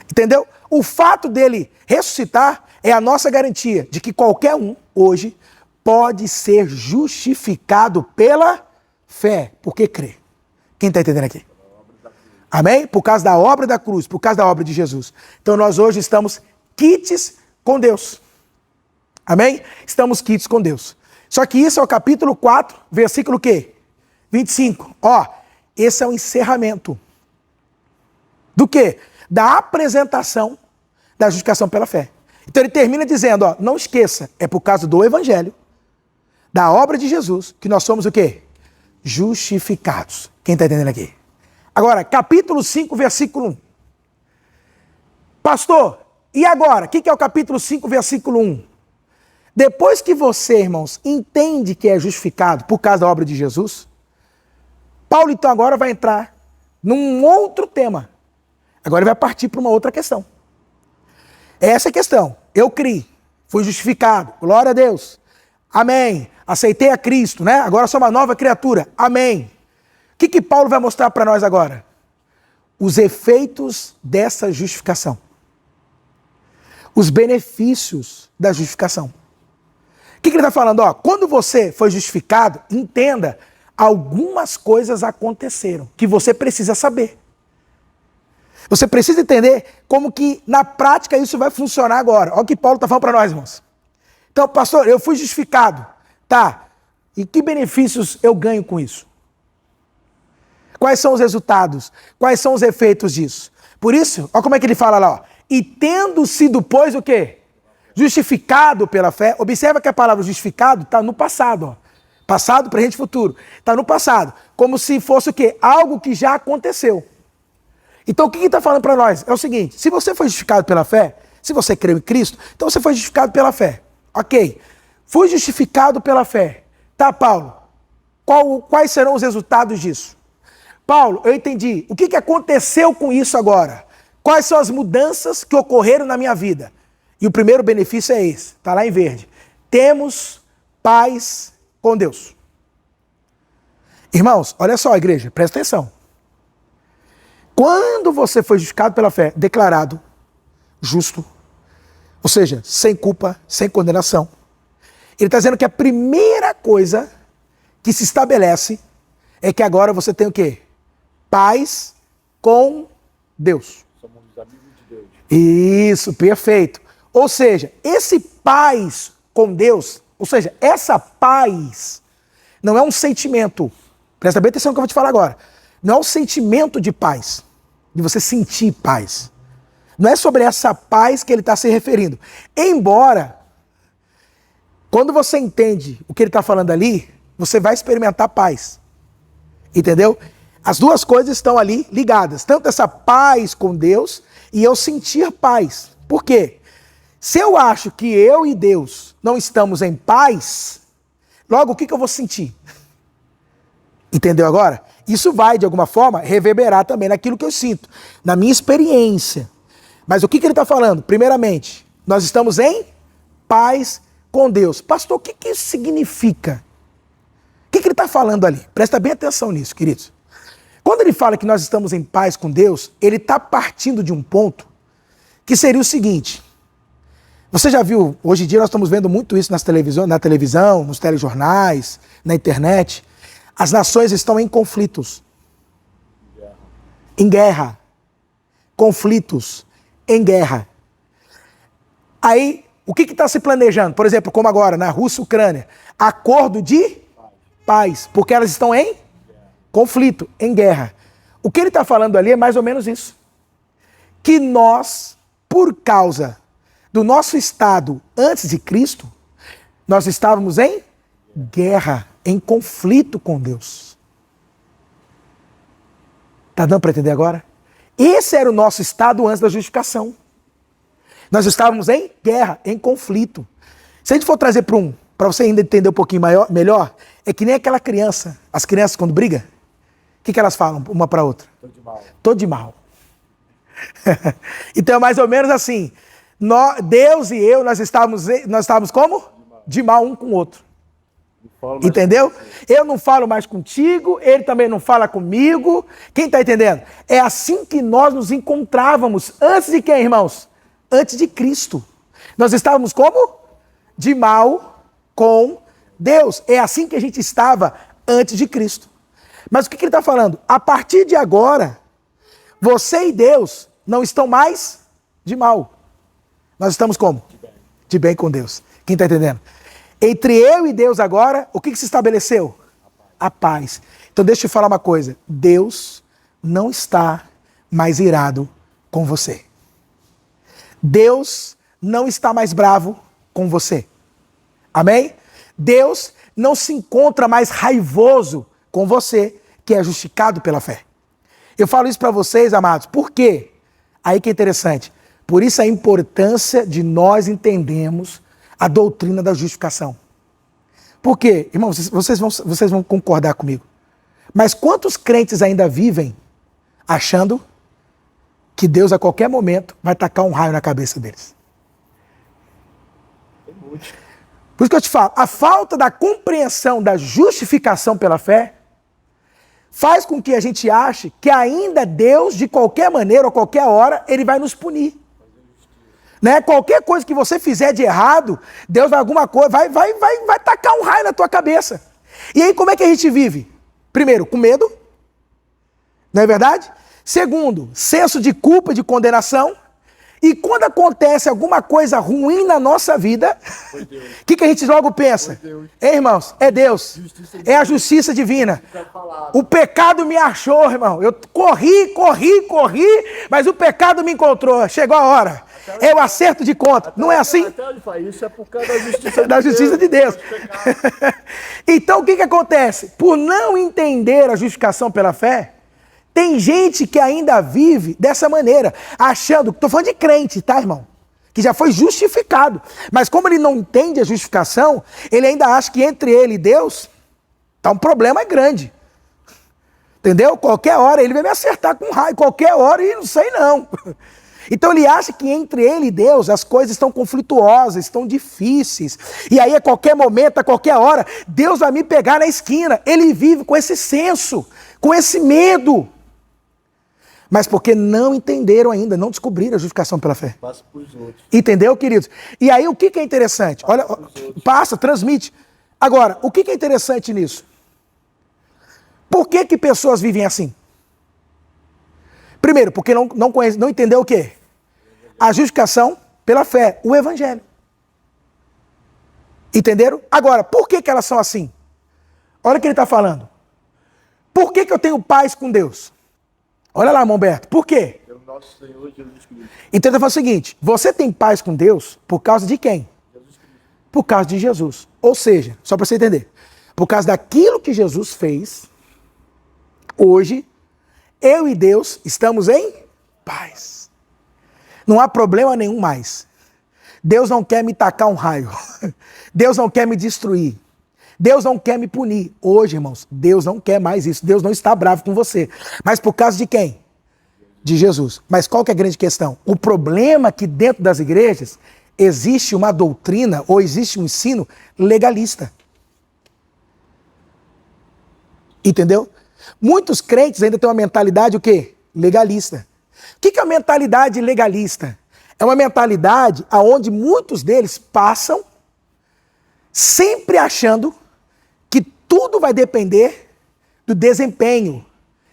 Speaker 1: Entendeu? O fato dele ressuscitar é a nossa garantia de que qualquer um, hoje, pode ser justificado pela fé, porque crê. Quem está entendendo aqui? Amém? Por causa da obra da cruz, por causa da obra de Jesus. Então nós hoje estamos quites com Deus. Amém? Estamos quites com Deus. Só que isso é o capítulo 4, versículo o quê? 25. Esse é o encerramento. Do quê? Da apresentação da justificação pela fé. Então ele termina dizendo, não esqueça, é por causa do evangelho, da obra de Jesus, que nós somos o quê? Justificados. Quem está entendendo aqui? Agora, capítulo 5, versículo 1. Pastor, e agora? O que é o capítulo 5, versículo 1? Depois que você, irmãos, entende que é justificado por causa da obra de Jesus, Paulo então agora vai entrar num outro tema. Agora ele vai partir para uma outra questão. Essa é a questão. Eu criei, fui justificado, glória a Deus. Amém. Aceitei a Cristo, né? Agora sou uma nova criatura. Amém. O que Paulo vai mostrar para nós agora? Os efeitos dessa justificação. Os benefícios da justificação. O que ele está falando? Quando você foi justificado, entenda, algumas coisas aconteceram que você precisa saber. Você precisa entender como que na prática isso vai funcionar agora. Olha o que Paulo está falando para nós, irmãos. Então, pastor, eu fui justificado. Tá. E que benefícios eu ganho com isso? Quais são os resultados? Quais são os efeitos disso? Por isso, olha como é que ele fala lá. E tendo sido, pois, o quê? Justificado pela fé. Observa que a palavra justificado está no passado. Passado, presente e futuro. Está no passado. Como se fosse o quê? Algo que já aconteceu. Então o que está falando para nós? É o seguinte, se você foi justificado pela fé, Se você creu em Cristo, então você foi justificado pela fé. Ok. Fui justificado pela fé. Tá, Paulo? Quais serão os resultados disso? Paulo, eu entendi. O que aconteceu com isso agora? Quais são as mudanças que ocorreram na minha vida? E o primeiro benefício é esse. Está lá em verde. Temos paz com Deus. Irmãos, olha só, igreja, presta atenção. Quando você foi justificado pela fé, declarado justo, ou seja, sem culpa, sem condenação, ele está dizendo que a primeira coisa que se estabelece é que agora você tem o quê? Paz com Deus.
Speaker 2: Somos amigos de Deus.
Speaker 1: Isso, perfeito. Ou seja, esse paz com Deus, ou seja, essa paz não é um sentimento. Presta bem atenção no que eu vou te falar agora. Não é um sentimento de paz, de você sentir paz. Não é sobre essa paz que ele está se referindo. Embora, quando você entende o que ele está falando ali, você vai experimentar paz. Entendeu? As duas coisas estão ali ligadas. Tanto essa paz com Deus e eu sentir paz. Por quê? Se eu acho que eu e Deus não estamos em paz, logo o que eu vou sentir? Entendeu agora? Isso vai, de alguma forma, reverberar também naquilo que eu sinto, na minha experiência. Mas o que ele está falando? Primeiramente, nós estamos em paz com Deus. Pastor, o que isso significa? O que ele está falando ali? Presta bem atenção nisso, queridos. Quando ele fala que nós estamos em paz com Deus, ele está partindo de um ponto que seria o seguinte. Você já viu, hoje em dia nós estamos vendo muito isso na televisão, nos telejornais, na internet. As nações estão em conflitos. Em guerra. Conflitos. Em guerra. Aí, o que está se planejando? Por exemplo, como agora, na Rússia e Ucrânia. Acordo de paz. Porque elas estão em conflito, em guerra. O que ele está falando ali é mais ou menos isso. Que nós, por causa do nosso estado antes de Cristo, nós estávamos em guerra, em conflito com Deus. Tá dando para entender agora? Esse era o nosso estado antes da justificação. Nós estávamos em guerra, em conflito. Se a gente for trazer para você ainda entender um pouquinho melhor, é que nem aquela criança. As crianças quando brigam, o que elas falam uma para outra?
Speaker 2: Tô de mal.
Speaker 1: Tô de mal. Então é mais ou menos assim. Deus e eu, nós estávamos como? De mal um com o outro. Entendeu? Eu não falo mais contigo, ele também não fala comigo. Quem está entendendo? É assim que nós nos encontrávamos. Antes de quem, irmãos? Antes de Cristo. Nós estávamos como? De mal com Deus. É assim que a gente estava antes de Cristo. Mas o que ele está falando? A partir de agora, você e Deus não estão mais de mal. Nós estamos como? De bem com Deus. Quem está entendendo? Entre eu e Deus agora, o que se estabeleceu? A paz. Então deixa eu te falar uma coisa. Deus não está mais irado com você. Deus não está mais bravo com você. Amém? Deus não se encontra mais raivoso com você, que é justificado pela fé. Eu falo isso para vocês, amados. Por quê? Aí que é interessante. Por isso a importância de nós entendermos a doutrina da justificação. Por quê? Irmãos, vocês vão concordar comigo. Mas quantos crentes ainda vivem achando que Deus a qualquer momento vai tacar um raio na cabeça deles?
Speaker 2: Tem muitos.
Speaker 1: Por isso que eu te falo, a falta da compreensão da justificação pela fé faz com que a gente ache que ainda Deus, de qualquer maneira ou qualquer hora, ele vai nos punir. Né? Qualquer coisa que você fizer de errado, Deus vai alguma coisa, vai tacar um raio na tua cabeça. E aí como é que a gente vive? Primeiro, com medo, não é verdade? Segundo, senso de culpa, de condenação. E quando acontece alguma coisa ruim na nossa vida, o que a gente logo pensa? Ei, irmãos, é Deus. É a justiça divina. O pecado me achou, irmão. Eu corri, mas o pecado me encontrou. Chegou a hora. É o acerto de conta. Não é assim?
Speaker 2: Isso é por causa da justiça
Speaker 1: da justiça de Deus. Então o que acontece? Por não entender a justificação pela fé, tem gente que ainda vive dessa maneira, achando, estou falando de crente, tá, irmão? que já foi justificado. Mas como ele não entende a justificação, ele ainda acha que entre ele e Deus tá um problema grande. Entendeu? Qualquer hora ele vai me acertar com um raio, qualquer hora e não sei não. Então ele acha que entre ele e Deus as coisas estão conflituosas, estão difíceis. E aí a qualquer momento, a qualquer hora, Deus vai me pegar na esquina. Ele vive com esse senso, com esse medo. Mas porque não entenderam ainda, não descobriram a justificação pela fé.
Speaker 2: Passa para os outros.
Speaker 1: Entendeu, queridos? E aí o que é interessante? Olha, passa, transmite. Agora, o que é interessante nisso? Por que pessoas vivem assim? Primeiro, porque não conhece, não entendeu o quê? A justificação pela fé, o evangelho. Entenderam? Agora, por que elas são assim? Olha o que ele está falando. Por que eu tenho paz com Deus? Olha lá, irmão Humberto. Por quê?
Speaker 2: Pelo nosso Senhor Jesus Cristo.
Speaker 1: Então ele fala o seguinte, você tem paz com Deus por causa de quem?
Speaker 2: Jesus Cristo.
Speaker 1: Por causa de Jesus. Ou seja, só para você entender, por causa daquilo que Jesus fez, hoje, eu e Deus estamos em paz. Não há problema nenhum mais. Deus não quer me tacar um raio. Deus não quer me destruir. Deus não quer me punir. Hoje, irmãos, Deus não quer mais isso. Deus não está bravo com você. Mas por causa de quem? De Jesus. Mas qual que é a grande questão? O problema é que dentro das igrejas existe uma doutrina ou existe um ensino legalista. Entendeu? Muitos crentes ainda têm uma mentalidade o quê? Legalista. O que é a mentalidade legalista? É uma mentalidade onde muitos deles passam sempre achando que tudo vai depender do desempenho,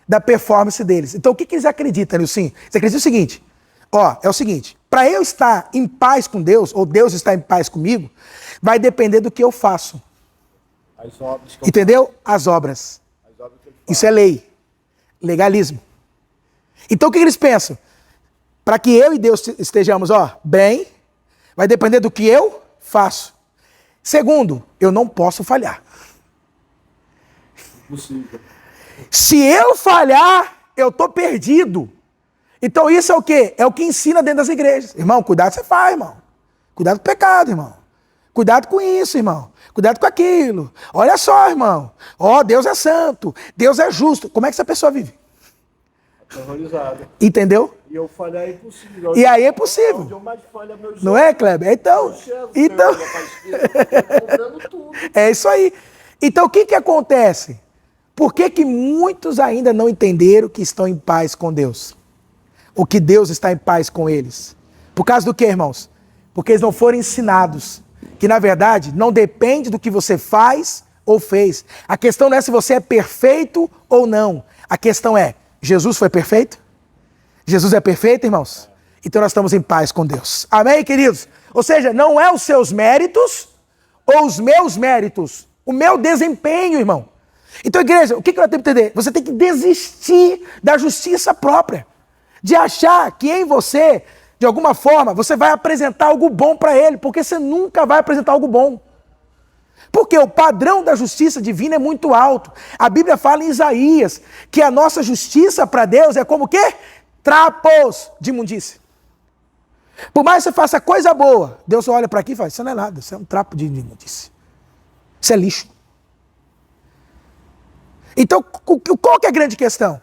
Speaker 1: da performance deles. Então o que eles acreditam, Nilson? Eles acreditam o seguinte, é o seguinte, para eu estar em paz com Deus, ou Deus estar em paz comigo, vai depender do que eu faço.
Speaker 2: As obras que eu
Speaker 1: Entendeu? As obras.
Speaker 2: As obras que eu faço.
Speaker 1: Isso é lei. Legalismo. Então o que eles pensam? Para que eu e Deus estejamos, bem, vai depender do que eu faço. Segundo, eu não posso falhar.
Speaker 2: Possível.
Speaker 1: Se eu falhar, eu estou perdido. Então isso é o quê? É o que ensina dentro das igrejas. Irmão, cuidado que você faz, irmão. Cuidado com o pecado, irmão. Cuidado com isso, irmão. Cuidado com aquilo. Olha só, irmão. Deus é santo. Deus é justo. Como é que essa pessoa vive?
Speaker 2: Aterrorizado.
Speaker 1: Entendeu?
Speaker 2: E eu falhar é impossível.
Speaker 1: E aí é possível.
Speaker 2: Onde eu mais falho é meus
Speaker 1: Não é, Kleber? Então. É isso aí. Então o que acontece? Por que muitos ainda não entenderam que estão em paz com Deus? Ou que Deus está em paz com eles? Por causa do quê, irmãos? Porque eles não foram ensinados. Que na verdade não depende do que você faz ou fez. A questão não é se você é perfeito ou não. A questão é, Jesus foi perfeito? Jesus é perfeito, irmãos? Então nós estamos em paz com Deus. Amém, queridos? Ou seja, não é os seus méritos ou os meus méritos. O meu desempenho, irmão. Então, igreja, o que nós temos que entender? Você tem que desistir da justiça própria. De achar que em você, de alguma forma, você vai apresentar algo bom para ele. Porque você nunca vai apresentar algo bom. Porque o padrão da justiça divina é muito alto. A Bíblia fala em Isaías que a nossa justiça para Deus é como o quê? Trapos de imundícia. Por mais que você faça coisa boa, Deus olha para aqui e fala, isso não é nada, isso é um trapo de imundícia. Isso é lixo. Então, qual que é a grande questão?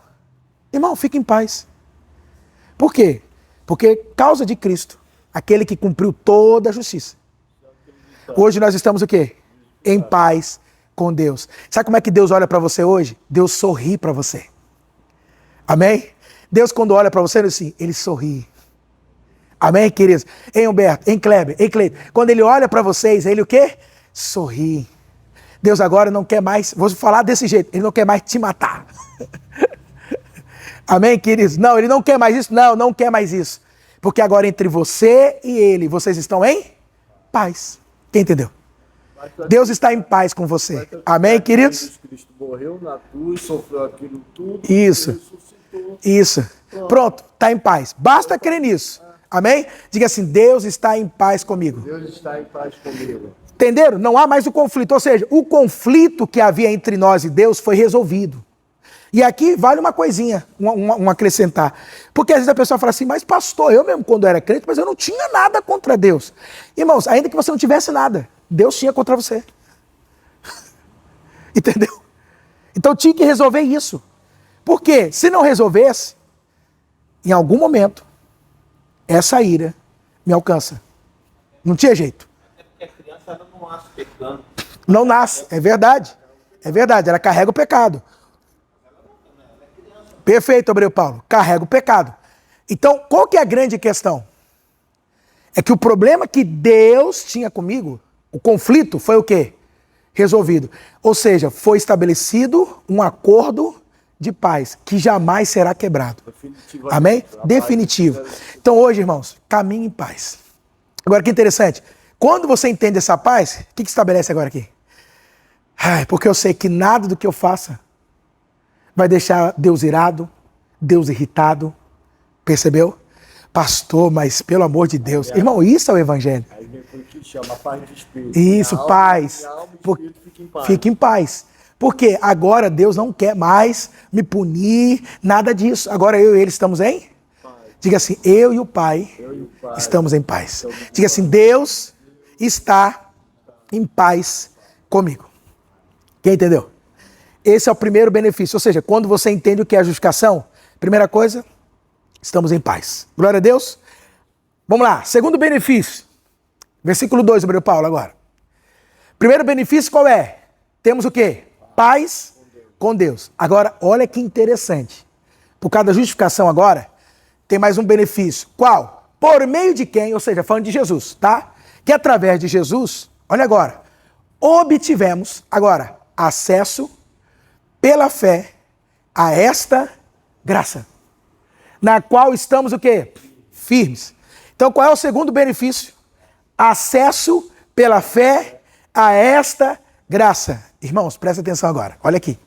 Speaker 1: Irmão, fique em paz. Por quê? Porque causa de Cristo, aquele que cumpriu toda a justiça. Hoje nós estamos o quê? Em paz com Deus. Sabe como é que Deus olha para você hoje? Deus sorri para você. Amém? Deus quando olha para você, ele sorri. Amém, queridos? Hein, Humberto? Hein, Kleber? Hein, Cleiton? Quando ele olha para vocês, ele o quê? Sorri. Deus agora não quer mais, vou falar desse jeito, ele não quer mais te matar. Amém, queridos? Não, ele não quer mais isso? Não quer mais isso. Porque agora entre você e ele, vocês estão em paz. Quem entendeu? Deus está em paz com você. Amém, queridos?
Speaker 2: Jesus Cristo morreu na cruz, sofreu aquilo tudo.
Speaker 1: Isso.
Speaker 2: Ressuscitou.
Speaker 1: Isso. Pronto, está em paz. Basta crer nisso. Amém? Diga assim, Deus está em paz comigo.
Speaker 2: Deus está em paz comigo.
Speaker 1: Entenderam? Não há mais o conflito. Ou seja, o conflito que havia entre nós e Deus foi resolvido. E aqui vale uma coisinha, um acrescentar. Porque às vezes a pessoa fala assim, mas pastor, eu mesmo quando era crente, mas eu não tinha nada contra Deus. Irmãos, ainda que você não tivesse nada, Deus tinha contra você. Entendeu? Então tinha que resolver isso. Porque se não resolvesse, em algum momento, essa ira me alcança. Não tinha jeito.
Speaker 3: É porque a criança ela não nasce pecando.
Speaker 1: Não nasce, é verdade. É verdade, ela carrega o pecado. Perfeito, Abreu Paulo. Carrega o pecado. Então, qual que é a grande questão? É que o problema que Deus tinha comigo, o conflito, foi o quê? Resolvido. Ou seja, foi estabelecido um acordo de paz, que jamais será quebrado. Amém? Definitivo. Então hoje, irmãos, caminhe em paz. Agora, que interessante. Quando você entende essa paz, o que estabelece agora aqui? Porque eu sei que nada do que eu faça vai deixar Deus irado, Deus irritado. Percebeu? Pastor, mas pelo amor de Deus. Irmão, isso é o evangelho.
Speaker 2: Aí vem o que chama a paz de espírito.
Speaker 1: Isso,
Speaker 2: Minha
Speaker 1: paz.
Speaker 2: Alma, espírito, fica em paz.
Speaker 1: Fique em paz. Porque agora Deus não quer mais me punir, nada disso. Agora eu e ele estamos em? Paz. Diga assim, eu e o Pai, estamos em paz. Diga assim, Deus está em paz comigo. Quem entendeu? Esse é o primeiro benefício. Ou seja, quando você entende o que é a justificação, primeira coisa, estamos em paz. Glória a Deus. Vamos lá, segundo benefício. Versículo 2, Abreu Paulo, agora. Primeiro benefício qual é? Temos o quê? Paz com Deus. Agora, olha que interessante. Por causa da justificação agora, tem mais um benefício. Qual? Por meio de quem? Ou seja, falando de Jesus, tá? Que através de Jesus, olha agora, obtivemos, agora, acesso pela fé a esta graça, na qual estamos o quê? Firmes. Então, qual é o segundo benefício? Acesso pela fé a esta graça. Irmãos, presta atenção agora. Olha aqui.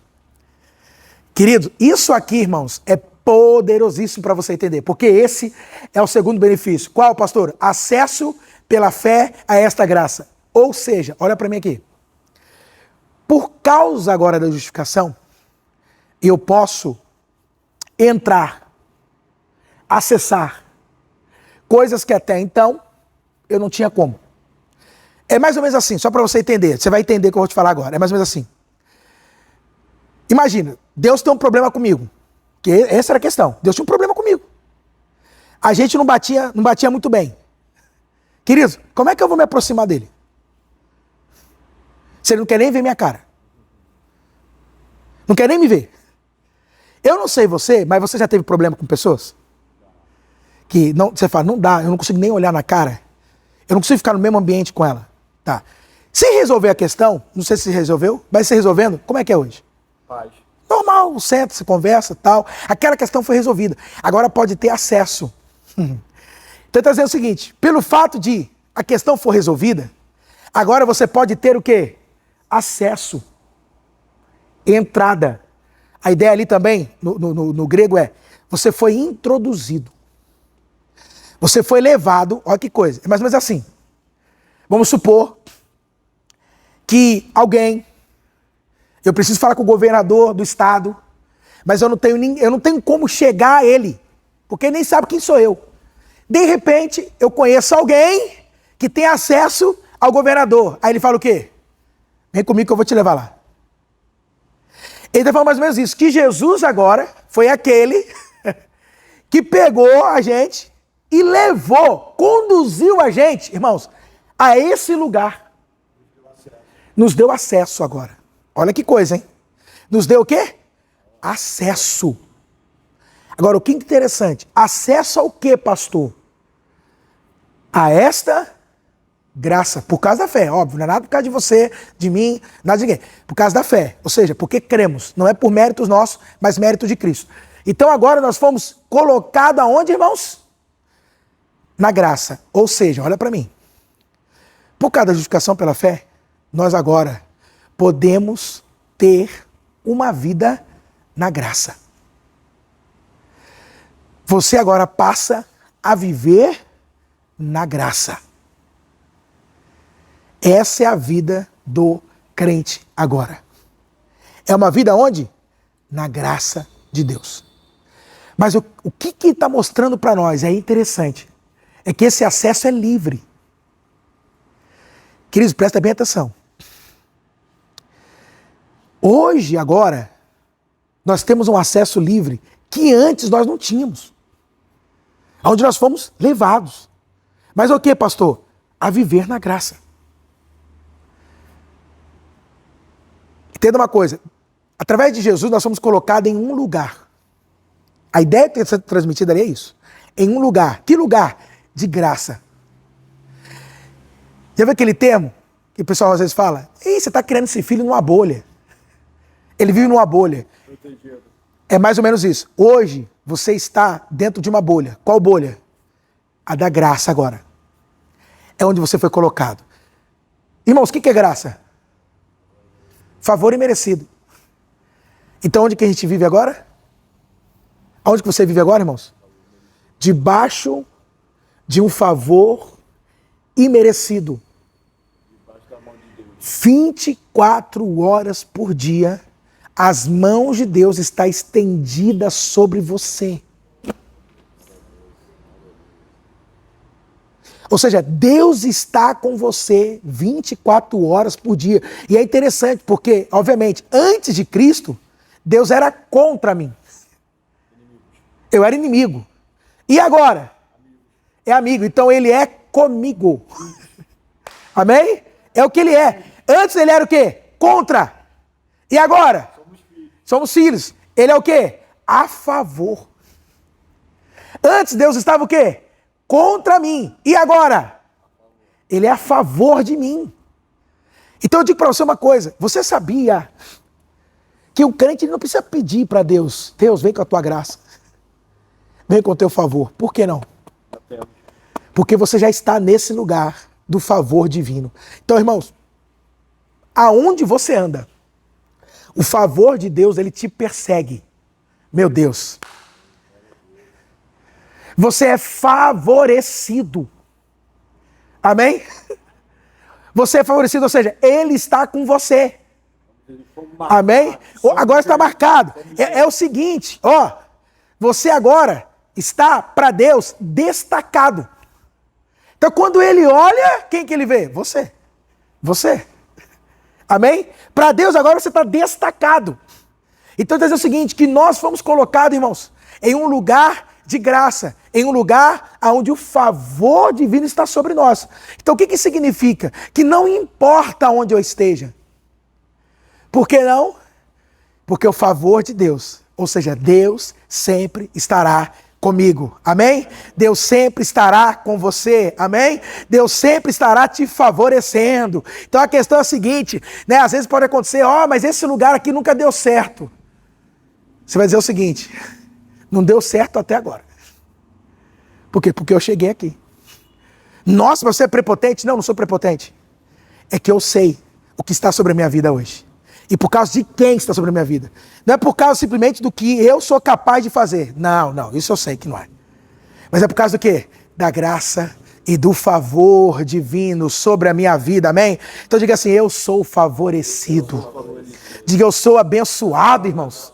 Speaker 1: Querido, isso aqui, irmãos, é poderosíssimo para você entender. Porque esse é o segundo benefício. Qual, pastor? Acesso pela fé a esta graça. Ou seja, olha para mim aqui. Por causa agora da justificação, eu posso entrar, acessar coisas que até então eu não tinha como. É mais ou menos assim, só para você entender. Você vai entender o que eu vou te falar agora. É mais ou menos assim. Imagina, Deus tem um problema comigo. Que essa era a questão. Deus tinha um problema comigo. A gente não batia muito bem. Querido, como é que eu vou me aproximar dele? Se ele não quer nem ver minha cara. Não quer nem me ver. Eu não sei você, mas você já teve problema com pessoas? Que não, você fala, não dá, eu não consigo nem olhar na cara. Eu não consigo ficar no mesmo ambiente com ela. Tá. Se resolver a questão, não sei se resolveu, mas se resolvendo, como é que é hoje?
Speaker 2: Paz.
Speaker 1: Normal, senta, se conversa, tal. Aquela questão foi resolvida. Agora pode ter acesso. Então está dizendo o seguinte, pelo fato de a questão for resolvida, agora você pode ter o quê? Acesso. Entrada. A ideia ali também, no grego é, você foi introduzido. Você foi levado, olha que coisa, é mais ou menos assim. Vamos supor que alguém, eu preciso falar com o governador do estado, mas eu não tenho como chegar a ele, porque ele nem sabe quem sou eu. De repente, eu conheço alguém que tem acesso ao governador. Aí ele fala o quê? Vem comigo que eu vou te levar lá. Ele está falando mais ou menos isso, que Jesus agora foi aquele que pegou a gente e levou, conduziu a gente, irmãos, a esse lugar. Nos deu acesso agora. Olha que coisa, hein? Nos deu o quê? Acesso. Agora, o que interessante, acesso ao quê, pastor? A esta graça, por causa da fé, óbvio, não é nada por causa de você, de mim, nada de ninguém. Por causa da fé, ou seja, porque cremos, não é por méritos nossos, mas mérito de Cristo. Então agora nós fomos colocados aonde, irmãos? Na graça. Ou seja, olha para mim. Por causa da justificação pela fé, nós agora podemos ter uma vida na graça. Você agora passa a viver na graça. Essa é a vida do crente agora. É uma vida onde? na graça de Deus. Mas o que está mostrando para nós é interessante. É que esse acesso é livre. Queridos, presta bem atenção. Hoje, agora, nós temos um acesso livre que antes nós não tínhamos. Onde nós fomos levados. Mas o que, pastor? A viver na graça. Entenda uma coisa. Através de Jesus nós somos colocados em um lugar. A ideia que está sendo transmitida ali é isso. Em um lugar. Que lugar? De graça. Já viu aquele termo que o pessoal às vezes fala? Ei, você está criando esse filho numa bolha. Ele vive numa bolha. É mais ou menos isso. Hoje você está dentro de uma bolha. Qual bolha? A da graça agora. É onde você foi colocado. Irmãos, o que é graça? Favor imerecido. Então onde que a gente vive agora? Onde que você vive agora, irmãos? Debaixo de um favor imerecido. 24 horas por dia, as mãos de Deus estão estendidas sobre você. Ou seja, Deus está com você 24 horas por dia. E é interessante porque, obviamente, antes de Cristo, Deus era contra mim. Eu era inimigo. E agora? É amigo. Então ele é comigo. Amém? É o que ele é. Antes ele era o quê? Contra. E agora? Somos filhos. Ele é o quê? A favor. Antes Deus estava o quê? Contra mim. E agora? Ele é a favor de mim. Então eu digo para você uma coisa. Você sabia que o crente não precisa pedir para Deus. Deus, vem com a tua graça. Vem com o teu favor. Por que não? Porque você já está nesse lugar do favor divino. Então, irmãos, aonde você anda, o favor de Deus, ele te persegue. Meu Deus. Você é favorecido. Amém? Você é favorecido, ou seja, ele está com você. Amém? Agora está marcado. É o seguinte, ó. Você agora está para Deus destacado. Então quando ele olha, quem que ele vê? Você. Você. Amém? Para Deus agora você está destacado. Então quer dizer o seguinte, que nós fomos colocados, irmãos, em um lugar de graça, em um lugar onde o favor divino está sobre nós. Então o que significa? Que não importa onde eu esteja. Por que não? Porque o favor de Deus, ou seja, Deus sempre estará comigo, amém? Deus sempre estará com você, amém? Deus sempre estará te favorecendo. Então a questão é a seguinte, né? Às vezes pode acontecer, mas esse lugar aqui nunca deu certo. Você vai dizer o seguinte, não deu certo até agora. Por quê? Porque eu cheguei aqui. Nossa, você é prepotente? Não, não sou prepotente. É que eu sei o que está sobre a minha vida hoje. E por causa de quem está sobre a minha vida. Não é por causa simplesmente do que eu sou capaz de fazer. Não, isso eu sei que não é. Mas é por causa do quê? Da graça e do favor divino sobre a minha vida, amém? Então diga assim, eu sou favorecido. Diga, eu sou abençoado, irmãos.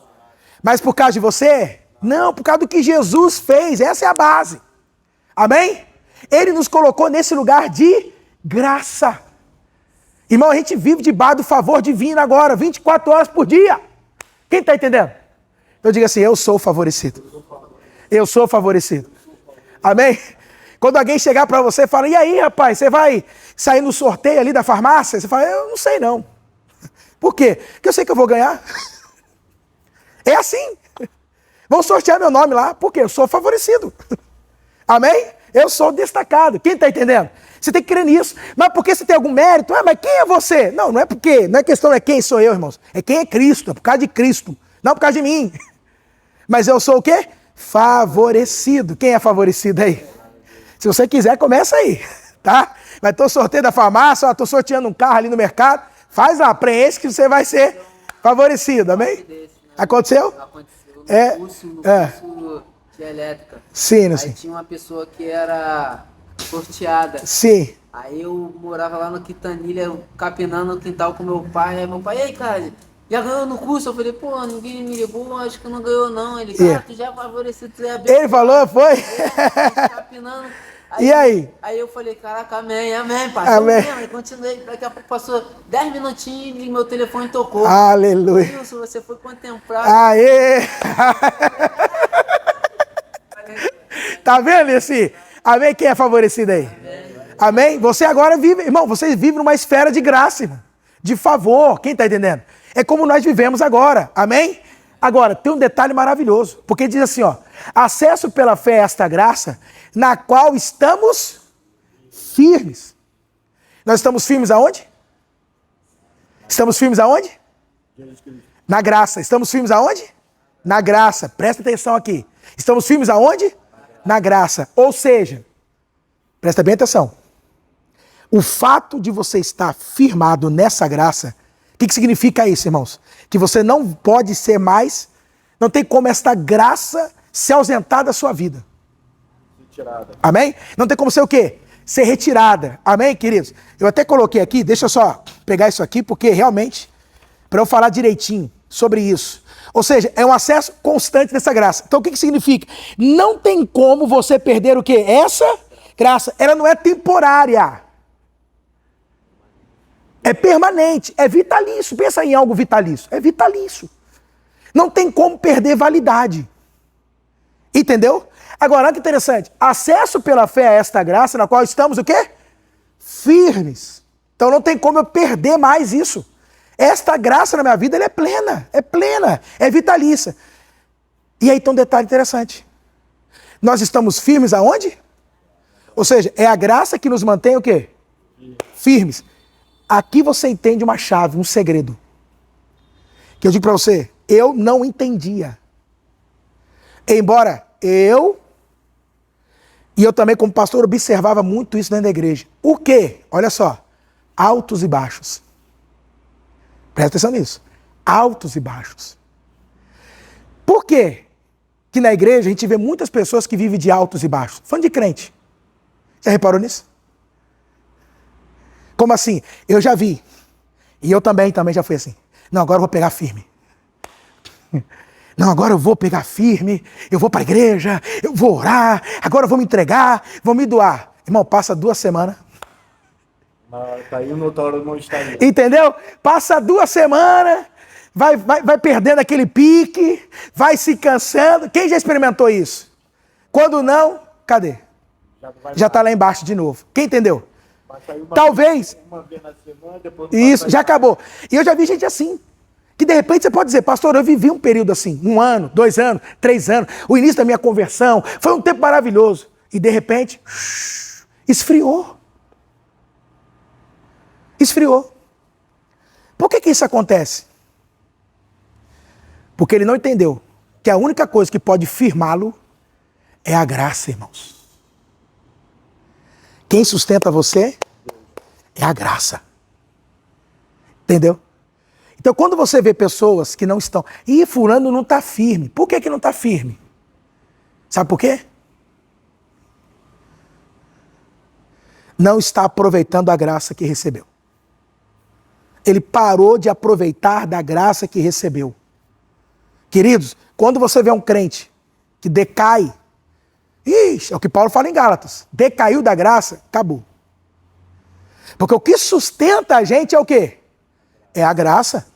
Speaker 1: Mas por causa de você? Não, por causa do que Jesus fez. Essa é a base. Amém? Ele nos colocou nesse lugar de graça. Irmão, a gente vive debaixo do favor divino agora, 24 horas por dia. Quem está entendendo? Então diga assim, eu sou favorecido. Eu sou favorecido. Amém? Quando alguém chegar para você e fala, e aí, rapaz, você vai sair no sorteio ali da farmácia? Você fala, eu não sei não. Por quê? Porque eu sei que eu vou ganhar. É assim. Vão sortear meu nome lá. Por quê? Eu sou favorecido. Amém? Eu sou destacado. Quem está entendendo? Você tem que crer nisso. Mas porque você tem algum mérito? Mas quem é você? Não é porque. Não é questão, não é quem sou eu, irmãos. É quem é Cristo. É por causa de Cristo. Não por causa de mim. Mas eu sou o quê? Favorecido. Quem é favorecido aí? Se você quiser, começa aí. Tá? Vai ter o sorteio da farmácia, estou sorteando um carro ali no mercado. Faz lá, preenche que você vai ser favorecido. Amém? Aconteceu?
Speaker 4: Aconteceu
Speaker 1: É.
Speaker 4: No curso de elétrica.
Speaker 1: Sim,
Speaker 4: Aí
Speaker 1: sim.
Speaker 4: tinha uma pessoa que era sorteada.
Speaker 1: Sim.
Speaker 4: Aí eu morava lá no Quintanilha, capinando no quintal com meu pai. Aí meu pai, e aí, cara, já ganhou no curso? Eu falei, pô, ninguém me ligou, acho que não ganhou não. Ele, cara, tu já é favorecido, tu é bem.
Speaker 1: Ele falou, foi?
Speaker 4: Capinando.
Speaker 1: E aí?
Speaker 4: Aí eu falei, caraca, amém, amém, passou
Speaker 1: Amém.
Speaker 4: mesmo. Aí continuei, daqui a pouco passou 10 minutinhos e meu telefone tocou.
Speaker 1: Aleluia.
Speaker 4: Wilson, você foi contemplado.
Speaker 1: Aê! Tá vendo esse? Amém? Quem é favorecido aí? Amém? Você agora vive, irmão, você vive numa esfera de graça, irmão. De favor. Quem tá entendendo? É como nós vivemos agora. Amém? Agora, tem um detalhe maravilhoso. Porque diz assim, ó. Acesso pela fé a esta graça, na qual estamos firmes. Nós estamos firmes aonde? Estamos firmes aonde? Na graça. Estamos firmes aonde? Na graça. Presta atenção aqui. Estamos firmes aonde? Na graça. Ou seja, presta bem atenção. O fato de você estar firmado nessa graça, o que significa isso, irmãos? Que você não pode ser mais, não tem como esta graça se ausentar da sua vida.
Speaker 2: Retirada.
Speaker 1: Amém? Não tem como ser o quê? Ser retirada. Amém, queridos? Eu até coloquei aqui, deixa eu só pegar isso aqui, porque realmente, para eu falar direitinho sobre isso. Ou seja, é um acesso constante dessa graça. Então o que significa? Não tem como você perder o quê? Essa graça, ela não é temporária. É permanente, é vitalício. Pensa em algo vitalício. É vitalício. Não tem como perder validade. Entendeu? Agora, olha que interessante. Acesso pela fé a esta graça, na qual estamos o quê? Firmes. Então não tem como eu perder mais isso. Esta graça na minha vida, ela é plena, é vitalícia. E aí tem um detalhe interessante. Nós estamos firmes aonde? Ou seja, é a graça que nos mantém o quê? Firmes. Aqui você entende uma chave, um segredo. Que eu digo para você, eu não entendia. Embora eu também como pastor observava muito isso dentro da igreja. O quê? Olha só, altos e baixos. Presta atenção nisso. Altos e baixos. Por quê que na igreja a gente vê muitas pessoas que vivem de altos e baixos? Falando de crente. Já reparou nisso? Como assim? Eu já vi. E eu também já fui assim. Não, agora eu vou pegar firme. Não, agora eu vou pegar firme, eu vou para a igreja, eu vou orar, agora eu vou me entregar, vou me doar. Irmão, passa 2 semanas.
Speaker 2: Tá aí, outra hora não está aí.
Speaker 1: Entendeu? Passa 2 semanas, vai perdendo aquele pique, vai se cansando. Quem já experimentou isso? Quando não, cadê? Já está lá embaixo de novo. Quem entendeu? Talvez.
Speaker 2: Uma vez na semana, depois
Speaker 1: Isso, já acabou. E eu já vi gente assim. Que de repente você pode dizer, pastor, eu vivi um período assim, 1 ano, 2 anos, 3 anos, o início da minha conversão, foi um tempo maravilhoso. E de repente, esfriou. Esfriou. Por que isso acontece? Porque ele não entendeu que a única coisa que pode firmá-lo é a graça, irmãos. Quem sustenta você é a graça. Entendeu? Então, quando você vê pessoas que não estão... Ih, fulano não está firme. Por que não está firme? Sabe por quê? Não está aproveitando a graça que recebeu. Ele parou de aproveitar da graça que recebeu. Queridos, quando você vê um crente que decai... Ixi, é o que Paulo fala em Gálatas. Decaiu da graça, acabou. Porque o que sustenta a gente é o quê? É a graça.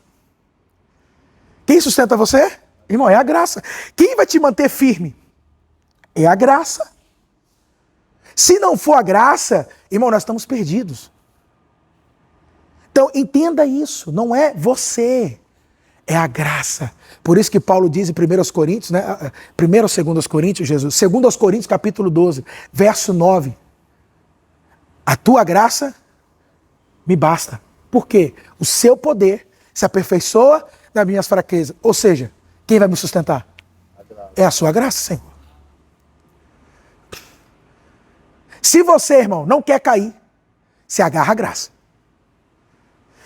Speaker 1: Quem sustenta você? Irmão, é a graça. Quem vai te manter firme? É a graça. Se não for a graça, irmão, nós estamos perdidos. Então, entenda isso. Não é você. É a graça. Por isso que Paulo diz em 1 Coríntios, né? 1 ou 2 Coríntios, Jesus. 2 Coríntios, capítulo 12, verso 9. A tua graça me basta. Por quê? O seu poder se aperfeiçoa nas minhas fraquezas. Ou seja, quem vai me sustentar? É a sua graça, Senhor. Se você, irmão, não quer cair, se agarra a graça.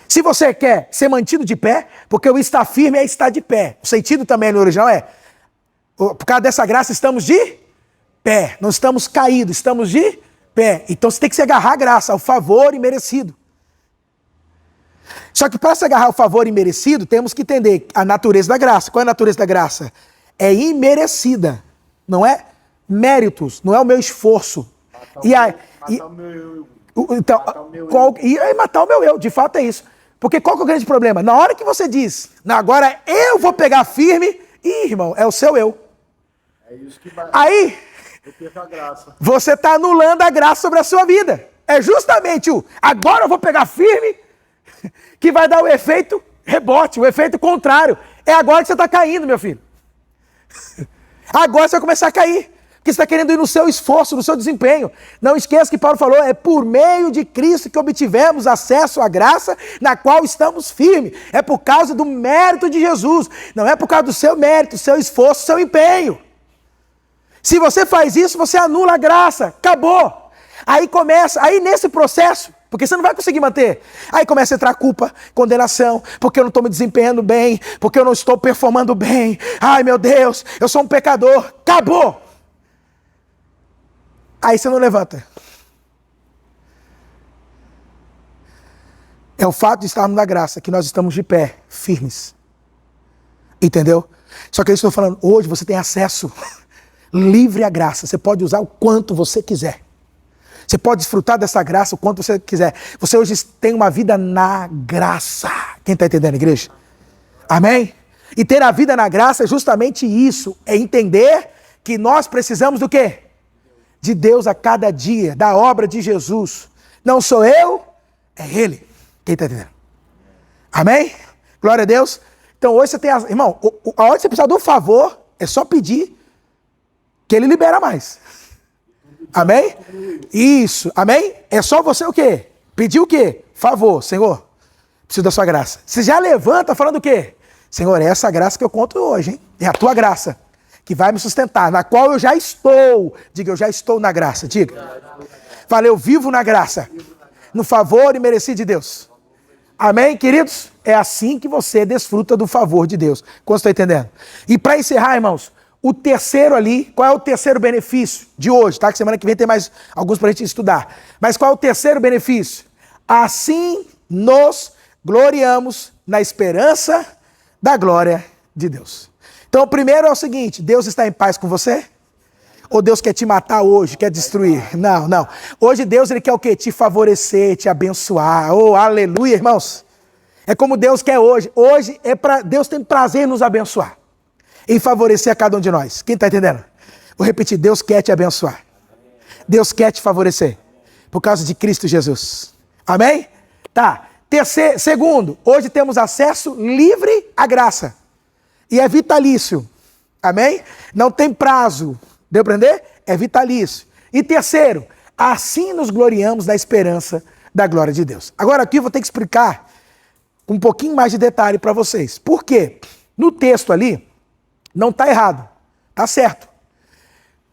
Speaker 1: Se você quer ser mantido de pé, porque o estar firme é estar de pé. O sentido também no original é, por causa dessa graça estamos de pé. Não estamos caídos, estamos de pé. Então você tem que se agarrar à graça, ao favor imerecido. Só que para se agarrar ao favor imerecido, temos que entender a natureza da graça. Qual é a natureza da graça? É imerecida, não é méritos, não é o meu esforço.
Speaker 2: Matar o meu eu.
Speaker 1: Então, matar o meu eu, de fato é isso. Porque qual que é o grande problema? Na hora que você diz, não, agora eu vou pegar firme, irmão, é o seu eu.
Speaker 2: É isso que vai.
Speaker 1: Aí,
Speaker 2: Eu perco a graça.
Speaker 1: você está anulando a graça sobre a sua vida. É justamente o agora eu vou pegar firme que vai dar o efeito rebote, o efeito contrário. É agora que você está caindo, meu filho. Agora você vai começar a cair. Porque você está querendo ir no seu esforço, no seu desempenho. Não esqueça que Paulo falou, é por meio de Cristo que obtivemos acesso à graça na qual estamos firmes. É por causa do mérito de Jesus. Não é por causa do seu mérito, seu esforço, seu empenho. Se você faz isso, você anula a graça. Acabou. Aí nesse processo, porque você não vai conseguir manter. Aí começa a entrar culpa, condenação, porque eu não estou me desempenhando bem, porque eu não estou performando bem. Ai, meu Deus, eu sou um pecador. Acabou. Aí você não levanta. É o fato de estarmos na graça que nós estamos de pé, firmes. Entendeu? Só que eu estou falando, hoje você tem acesso livre à graça. Você pode usar o quanto você quiser. Você pode desfrutar dessa graça o quanto você quiser. Você hoje tem uma vida na graça. Quem está entendendo, igreja? Amém? E ter a vida na graça é justamente isso. É entender que nós precisamos do quê? De Deus a cada dia, da obra de Jesus. Não sou eu, é Ele. Quem está entendendo? Amém? Glória a Deus. Então hoje você tem... Irmão, a hora que você precisar do favor, é só pedir que Ele libera mais. Amém? Isso. Amém? É só você o quê? Pedir o quê? Favor, Senhor. Preciso da sua graça. Você já levanta falando o quê? Senhor, é essa graça que eu conto hoje, hein? É a tua graça que vai me sustentar, na qual eu já estou. Diga, eu já estou na graça. Diga. Fala, eu vivo na graça. No favor e merecido de Deus. Amém, queridos? É assim que você desfruta do favor de Deus. Como você está entendendo? E para encerrar, irmãos, o terceiro ali, qual é o terceiro benefício de hoje, tá? Que semana que vem tem mais alguns para a gente estudar. Mas qual é o terceiro benefício? Assim nos gloriamos na esperança da glória de Deus. Então, o primeiro é o seguinte, Deus está em paz com você? Ou Deus quer te matar hoje, quer destruir? Não, não. Hoje Deus ele quer o quê? Te favorecer, te abençoar. Oh, aleluia, irmãos. É como Deus quer hoje. Hoje Deus tem prazer em nos abençoar. Em favorecer a cada um de nós. Quem está entendendo? Vou repetir, Deus quer te abençoar. Deus quer te favorecer. Por causa de Cristo Jesus. Amém? Tá. Segundo, hoje temos acesso livre à graça. E é vitalício. Amém? Não tem prazo. Deu para entender? É vitalício. E terceiro, assim nos gloriamos da esperança da glória de Deus. Agora aqui eu vou ter que explicar com um pouquinho mais de detalhe para vocês. Por quê? No texto ali, não está errado. Está certo.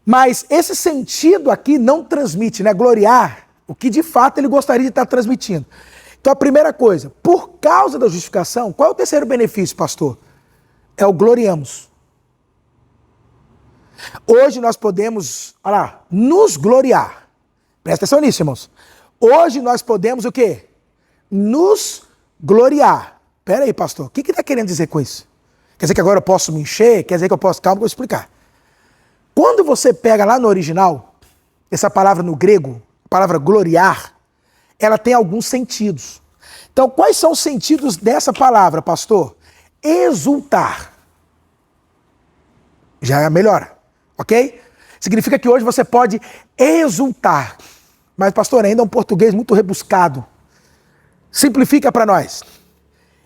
Speaker 1: Mas esse sentido aqui não transmite, né? Gloriar o que de fato ele gostaria de estar transmitindo. Então a primeira coisa, por causa da justificação, qual é o terceiro benefício, pastor? É o gloriamos. Hoje nós podemos, olha lá, nos gloriar. Presta atenção nisso, irmãos. Hoje nós podemos o quê? Nos gloriar. Pera aí, pastor, o que está querendo dizer com isso? Quer dizer que agora eu posso me encher? Quer dizer que eu posso... Calma que eu vou explicar. Quando você pega lá no original, essa palavra no grego, a palavra gloriar, ela tem alguns sentidos. Então, quais são os sentidos dessa palavra, pastor? Exultar. Já melhora, ok? Significa que hoje você pode exultar. Mas, pastor, ainda é um português muito rebuscado. Simplifica para nós.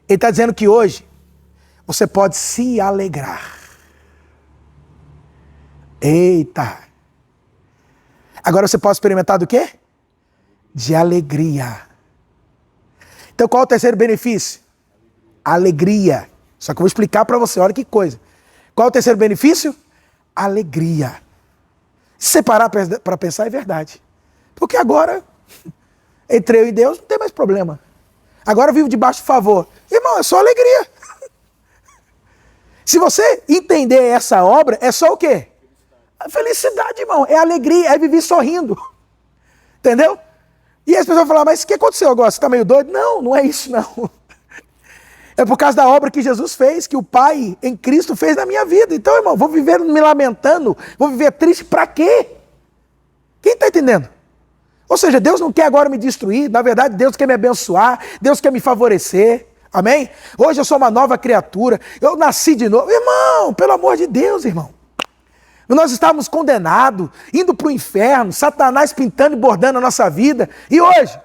Speaker 1: Ele está dizendo que hoje você pode se alegrar. Eita! Agora você pode experimentar do quê? De alegria. Então qual é o terceiro benefício? Alegria. Só que eu vou explicar para você, olha que coisa. Qual é o terceiro benefício? Alegria. Se você parar para pensar, é verdade. Porque agora, entre eu e Deus, não tem mais problema. Agora eu vivo debaixo de favor. Irmão, é só alegria. Se você entender essa obra, é só o quê? A felicidade, irmão. É alegria, é viver sorrindo. Entendeu? E as pessoas falam, mas o que aconteceu agora? Você está meio doido? Não, não é isso não. É por causa da obra que Jesus fez, que o Pai em Cristo fez na minha vida. Então, irmão, vou viver me lamentando, vou viver triste para quê? Quem está entendendo? Ou seja, Deus não quer agora me destruir, na verdade Deus quer me abençoar, Deus quer me favorecer, amém? Hoje eu sou uma nova criatura, eu nasci de novo. Irmão, pelo amor de Deus, irmão. Nós estávamos condenados, indo para o inferno, Satanás pintando e bordando a nossa vida. E hoje,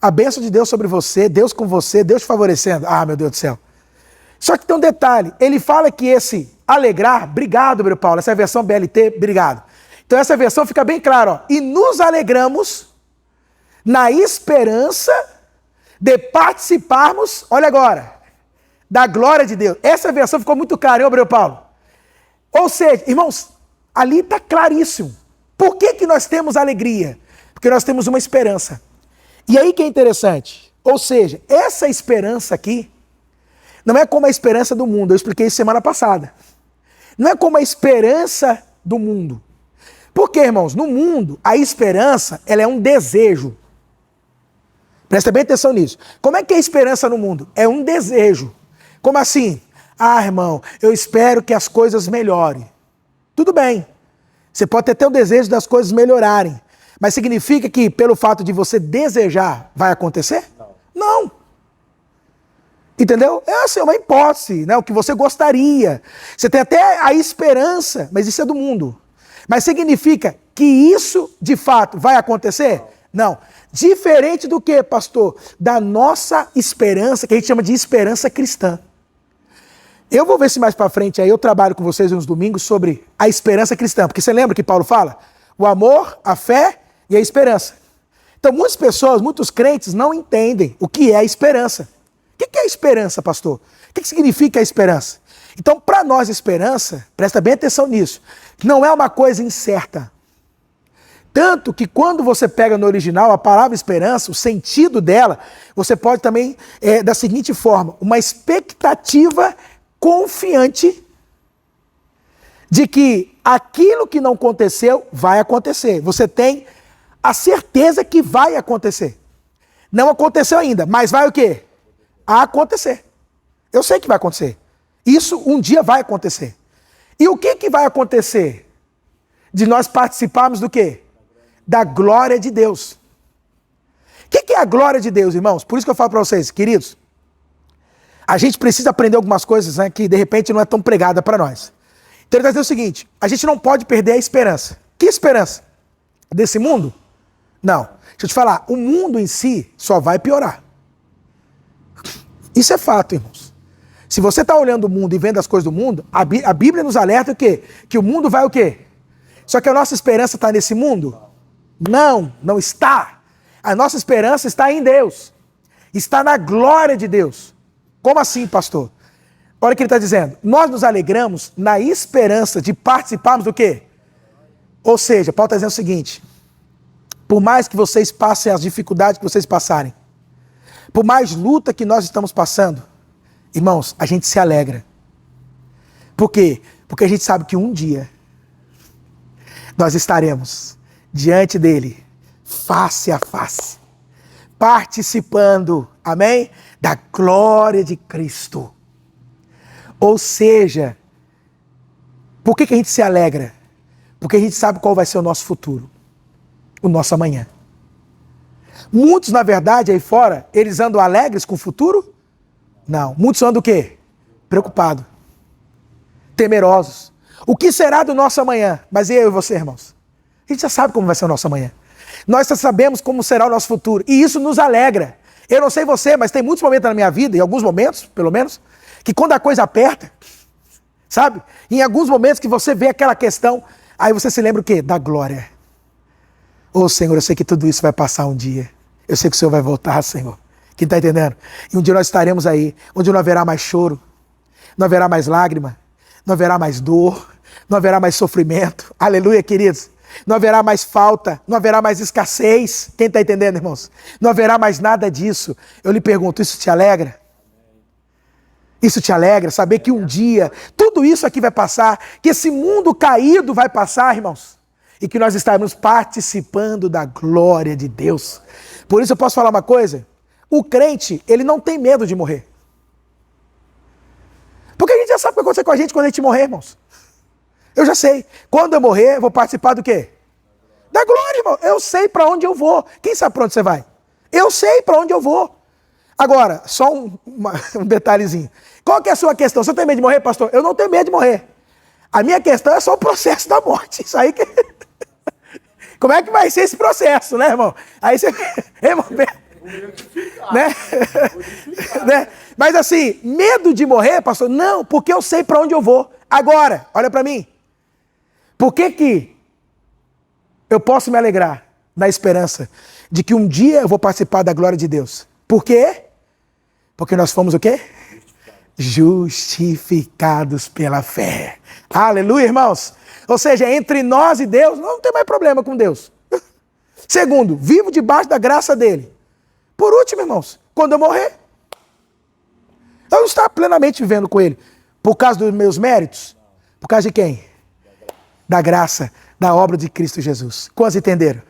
Speaker 1: a bênção de Deus sobre você, Deus com você, Deus te favorecendo. Ah, meu Deus do céu. Só que tem um detalhe, ele fala que esse alegrar, obrigado, meu Paulo, essa é a versão BLT, obrigado. Então essa versão fica bem clara, ó. E nos alegramos na esperança de participarmos, olha agora, da glória de Deus. Essa versão ficou muito clara, hein, meu Paulo? Ou seja, irmãos, ali está claríssimo. Por que nós temos alegria? Porque nós temos uma esperança. E aí que é interessante. Ou seja, essa esperança aqui não é como a esperança do mundo. Eu expliquei isso semana passada. Não é como a esperança do mundo. Por quê, irmãos? No mundo, a esperança, ela é um desejo. Presta bem atenção nisso. Como é que é a esperança no mundo? É um desejo. Como assim? Ah, irmão, eu espero que as coisas melhorem. Tudo bem. Você pode ter até o desejo das coisas melhorarem. Mas significa que pelo fato de você desejar, vai acontecer? Não. Entendeu? É assim, uma hipótese, né? O que você gostaria. Você tem até a esperança, mas isso é do mundo. Mas significa que isso, de fato, vai acontecer? Não. Diferente do que, pastor? Da nossa esperança, que a gente chama de esperança cristã. Eu vou ver se mais para frente aí eu trabalho com vocês uns domingos sobre a esperança cristã. Porque você lembra que Paulo fala? O amor, a fé e a esperança. Então muitas pessoas, muitos crentes não entendem o que é a esperança. O que é a esperança, pastor? O que significa a esperança? Então, para nós, esperança, presta bem atenção nisso, não é uma coisa incerta. Tanto que quando você pega no original a palavra esperança, o sentido dela, você pode também, da seguinte forma, uma expectativa confiante de que aquilo que não aconteceu vai acontecer. Você tem a certeza que vai acontecer. Não aconteceu ainda, mas vai o quê? Acontecer. Eu sei que vai acontecer. Isso um dia vai acontecer. E o que vai acontecer? De nós participarmos do quê? Da glória de Deus. O que é a glória de Deus, irmãos? Por isso que eu falo para vocês, queridos, a gente precisa aprender algumas coisas, né, que de repente não é tão pregada para nós. Então ele vai dizer o seguinte, a gente não pode perder a esperança. Que esperança? Desse mundo? Não. Deixa eu te falar, o mundo em si só vai piorar. Isso é fato, irmãos. Se você está olhando o mundo e vendo as coisas do mundo, a Bíblia nos alerta o quê? Que o mundo vai o quê? Só que a nossa esperança está nesse mundo? Não, não está. A nossa esperança está em Deus. Está na glória de Deus. Como assim, pastor? Olha o que ele está dizendo. Nós nos alegramos na esperança de participarmos do quê? Ou seja, Paulo está dizendo o seguinte, por mais que vocês passem as dificuldades que vocês passarem, por mais luta que nós estamos passando, irmãos, a gente se alegra. Por quê? Porque a gente sabe que um dia nós estaremos diante dele, face a face, participando, amém? Da glória de Cristo. Ou seja, por que a gente se alegra? Porque a gente sabe qual vai ser o nosso futuro, o nosso amanhã. Muitos, na verdade, aí fora, eles andam alegres com o futuro? Não. Muitos andam o quê? Preocupados. Temerosos. O que será do nosso amanhã? Mas eu e você, irmãos? A gente já sabe como vai ser o nosso amanhã. Nós já sabemos como será o nosso futuro. E isso nos alegra. Eu não sei você, mas tem muitos momentos na minha vida, em alguns momentos, pelo menos, que quando a coisa aperta, sabe? Em alguns momentos que você vê aquela questão, aí você se lembra o quê? Da glória. Ô Senhor, eu sei que tudo isso vai passar um dia. Eu sei que o Senhor vai voltar, Senhor. Quem está entendendo? E um dia nós estaremos aí, onde não haverá mais choro, não haverá mais lágrima, não haverá mais dor, não haverá mais sofrimento. Aleluia, queridos. Não haverá mais falta, não haverá mais escassez. Quem está entendendo, irmãos? Não haverá mais nada disso. Eu lhe pergunto, isso te alegra? Isso te alegra? Saber que um dia tudo isso aqui vai passar, que esse mundo caído vai passar, irmãos? E que nós estaremos participando da glória de Deus. Por isso eu posso falar uma coisa? O crente, ele não tem medo de morrer. sabe o que vai acontecer com a gente quando a gente morrer, irmãos. Eu já sei. Quando eu morrer, eu vou participar do quê? Da glória, irmão. Eu sei para onde eu vou. Quem sabe para onde você vai? Eu sei para onde eu vou. Agora, só um detalhezinho. Qual que é a sua questão? Você tem medo de morrer, pastor? Eu não tenho medo de morrer. A minha questão é só o processo da morte. Isso aí que... Como é que vai ser esse processo, né, irmão? Aí você... Irmão, né? Mas assim, medo de morrer, pastor? Não, porque eu sei para onde eu vou. Agora, olha para mim. Por que eu posso me alegrar na esperança de que um dia eu vou participar da glória de Deus? Por quê? Porque nós fomos o quê? Justificados pela fé. Aleluia, irmãos. Ou seja, entre nós e Deus, não tem mais problema com Deus. Segundo, vivo debaixo da graça dele. Por último, irmãos, quando eu morrer, eu não estou plenamente vivendo com ele. Por causa dos meus méritos? Por causa de quem? Da graça, da obra de Cristo Jesus. Quantos entenderam?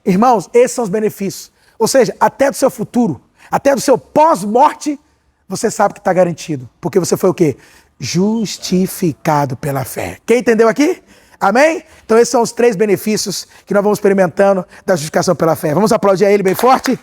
Speaker 1: Irmãos, esses são os benefícios. Ou seja, até do seu futuro, até do seu pós-morte, você sabe que está garantido. Porque você foi o quê? Justificado pela fé. Quem entendeu aqui? Amém? Então esses são os 3 benefícios que nós vamos experimentando da justificação pela fé. Vamos aplaudir a ele bem forte?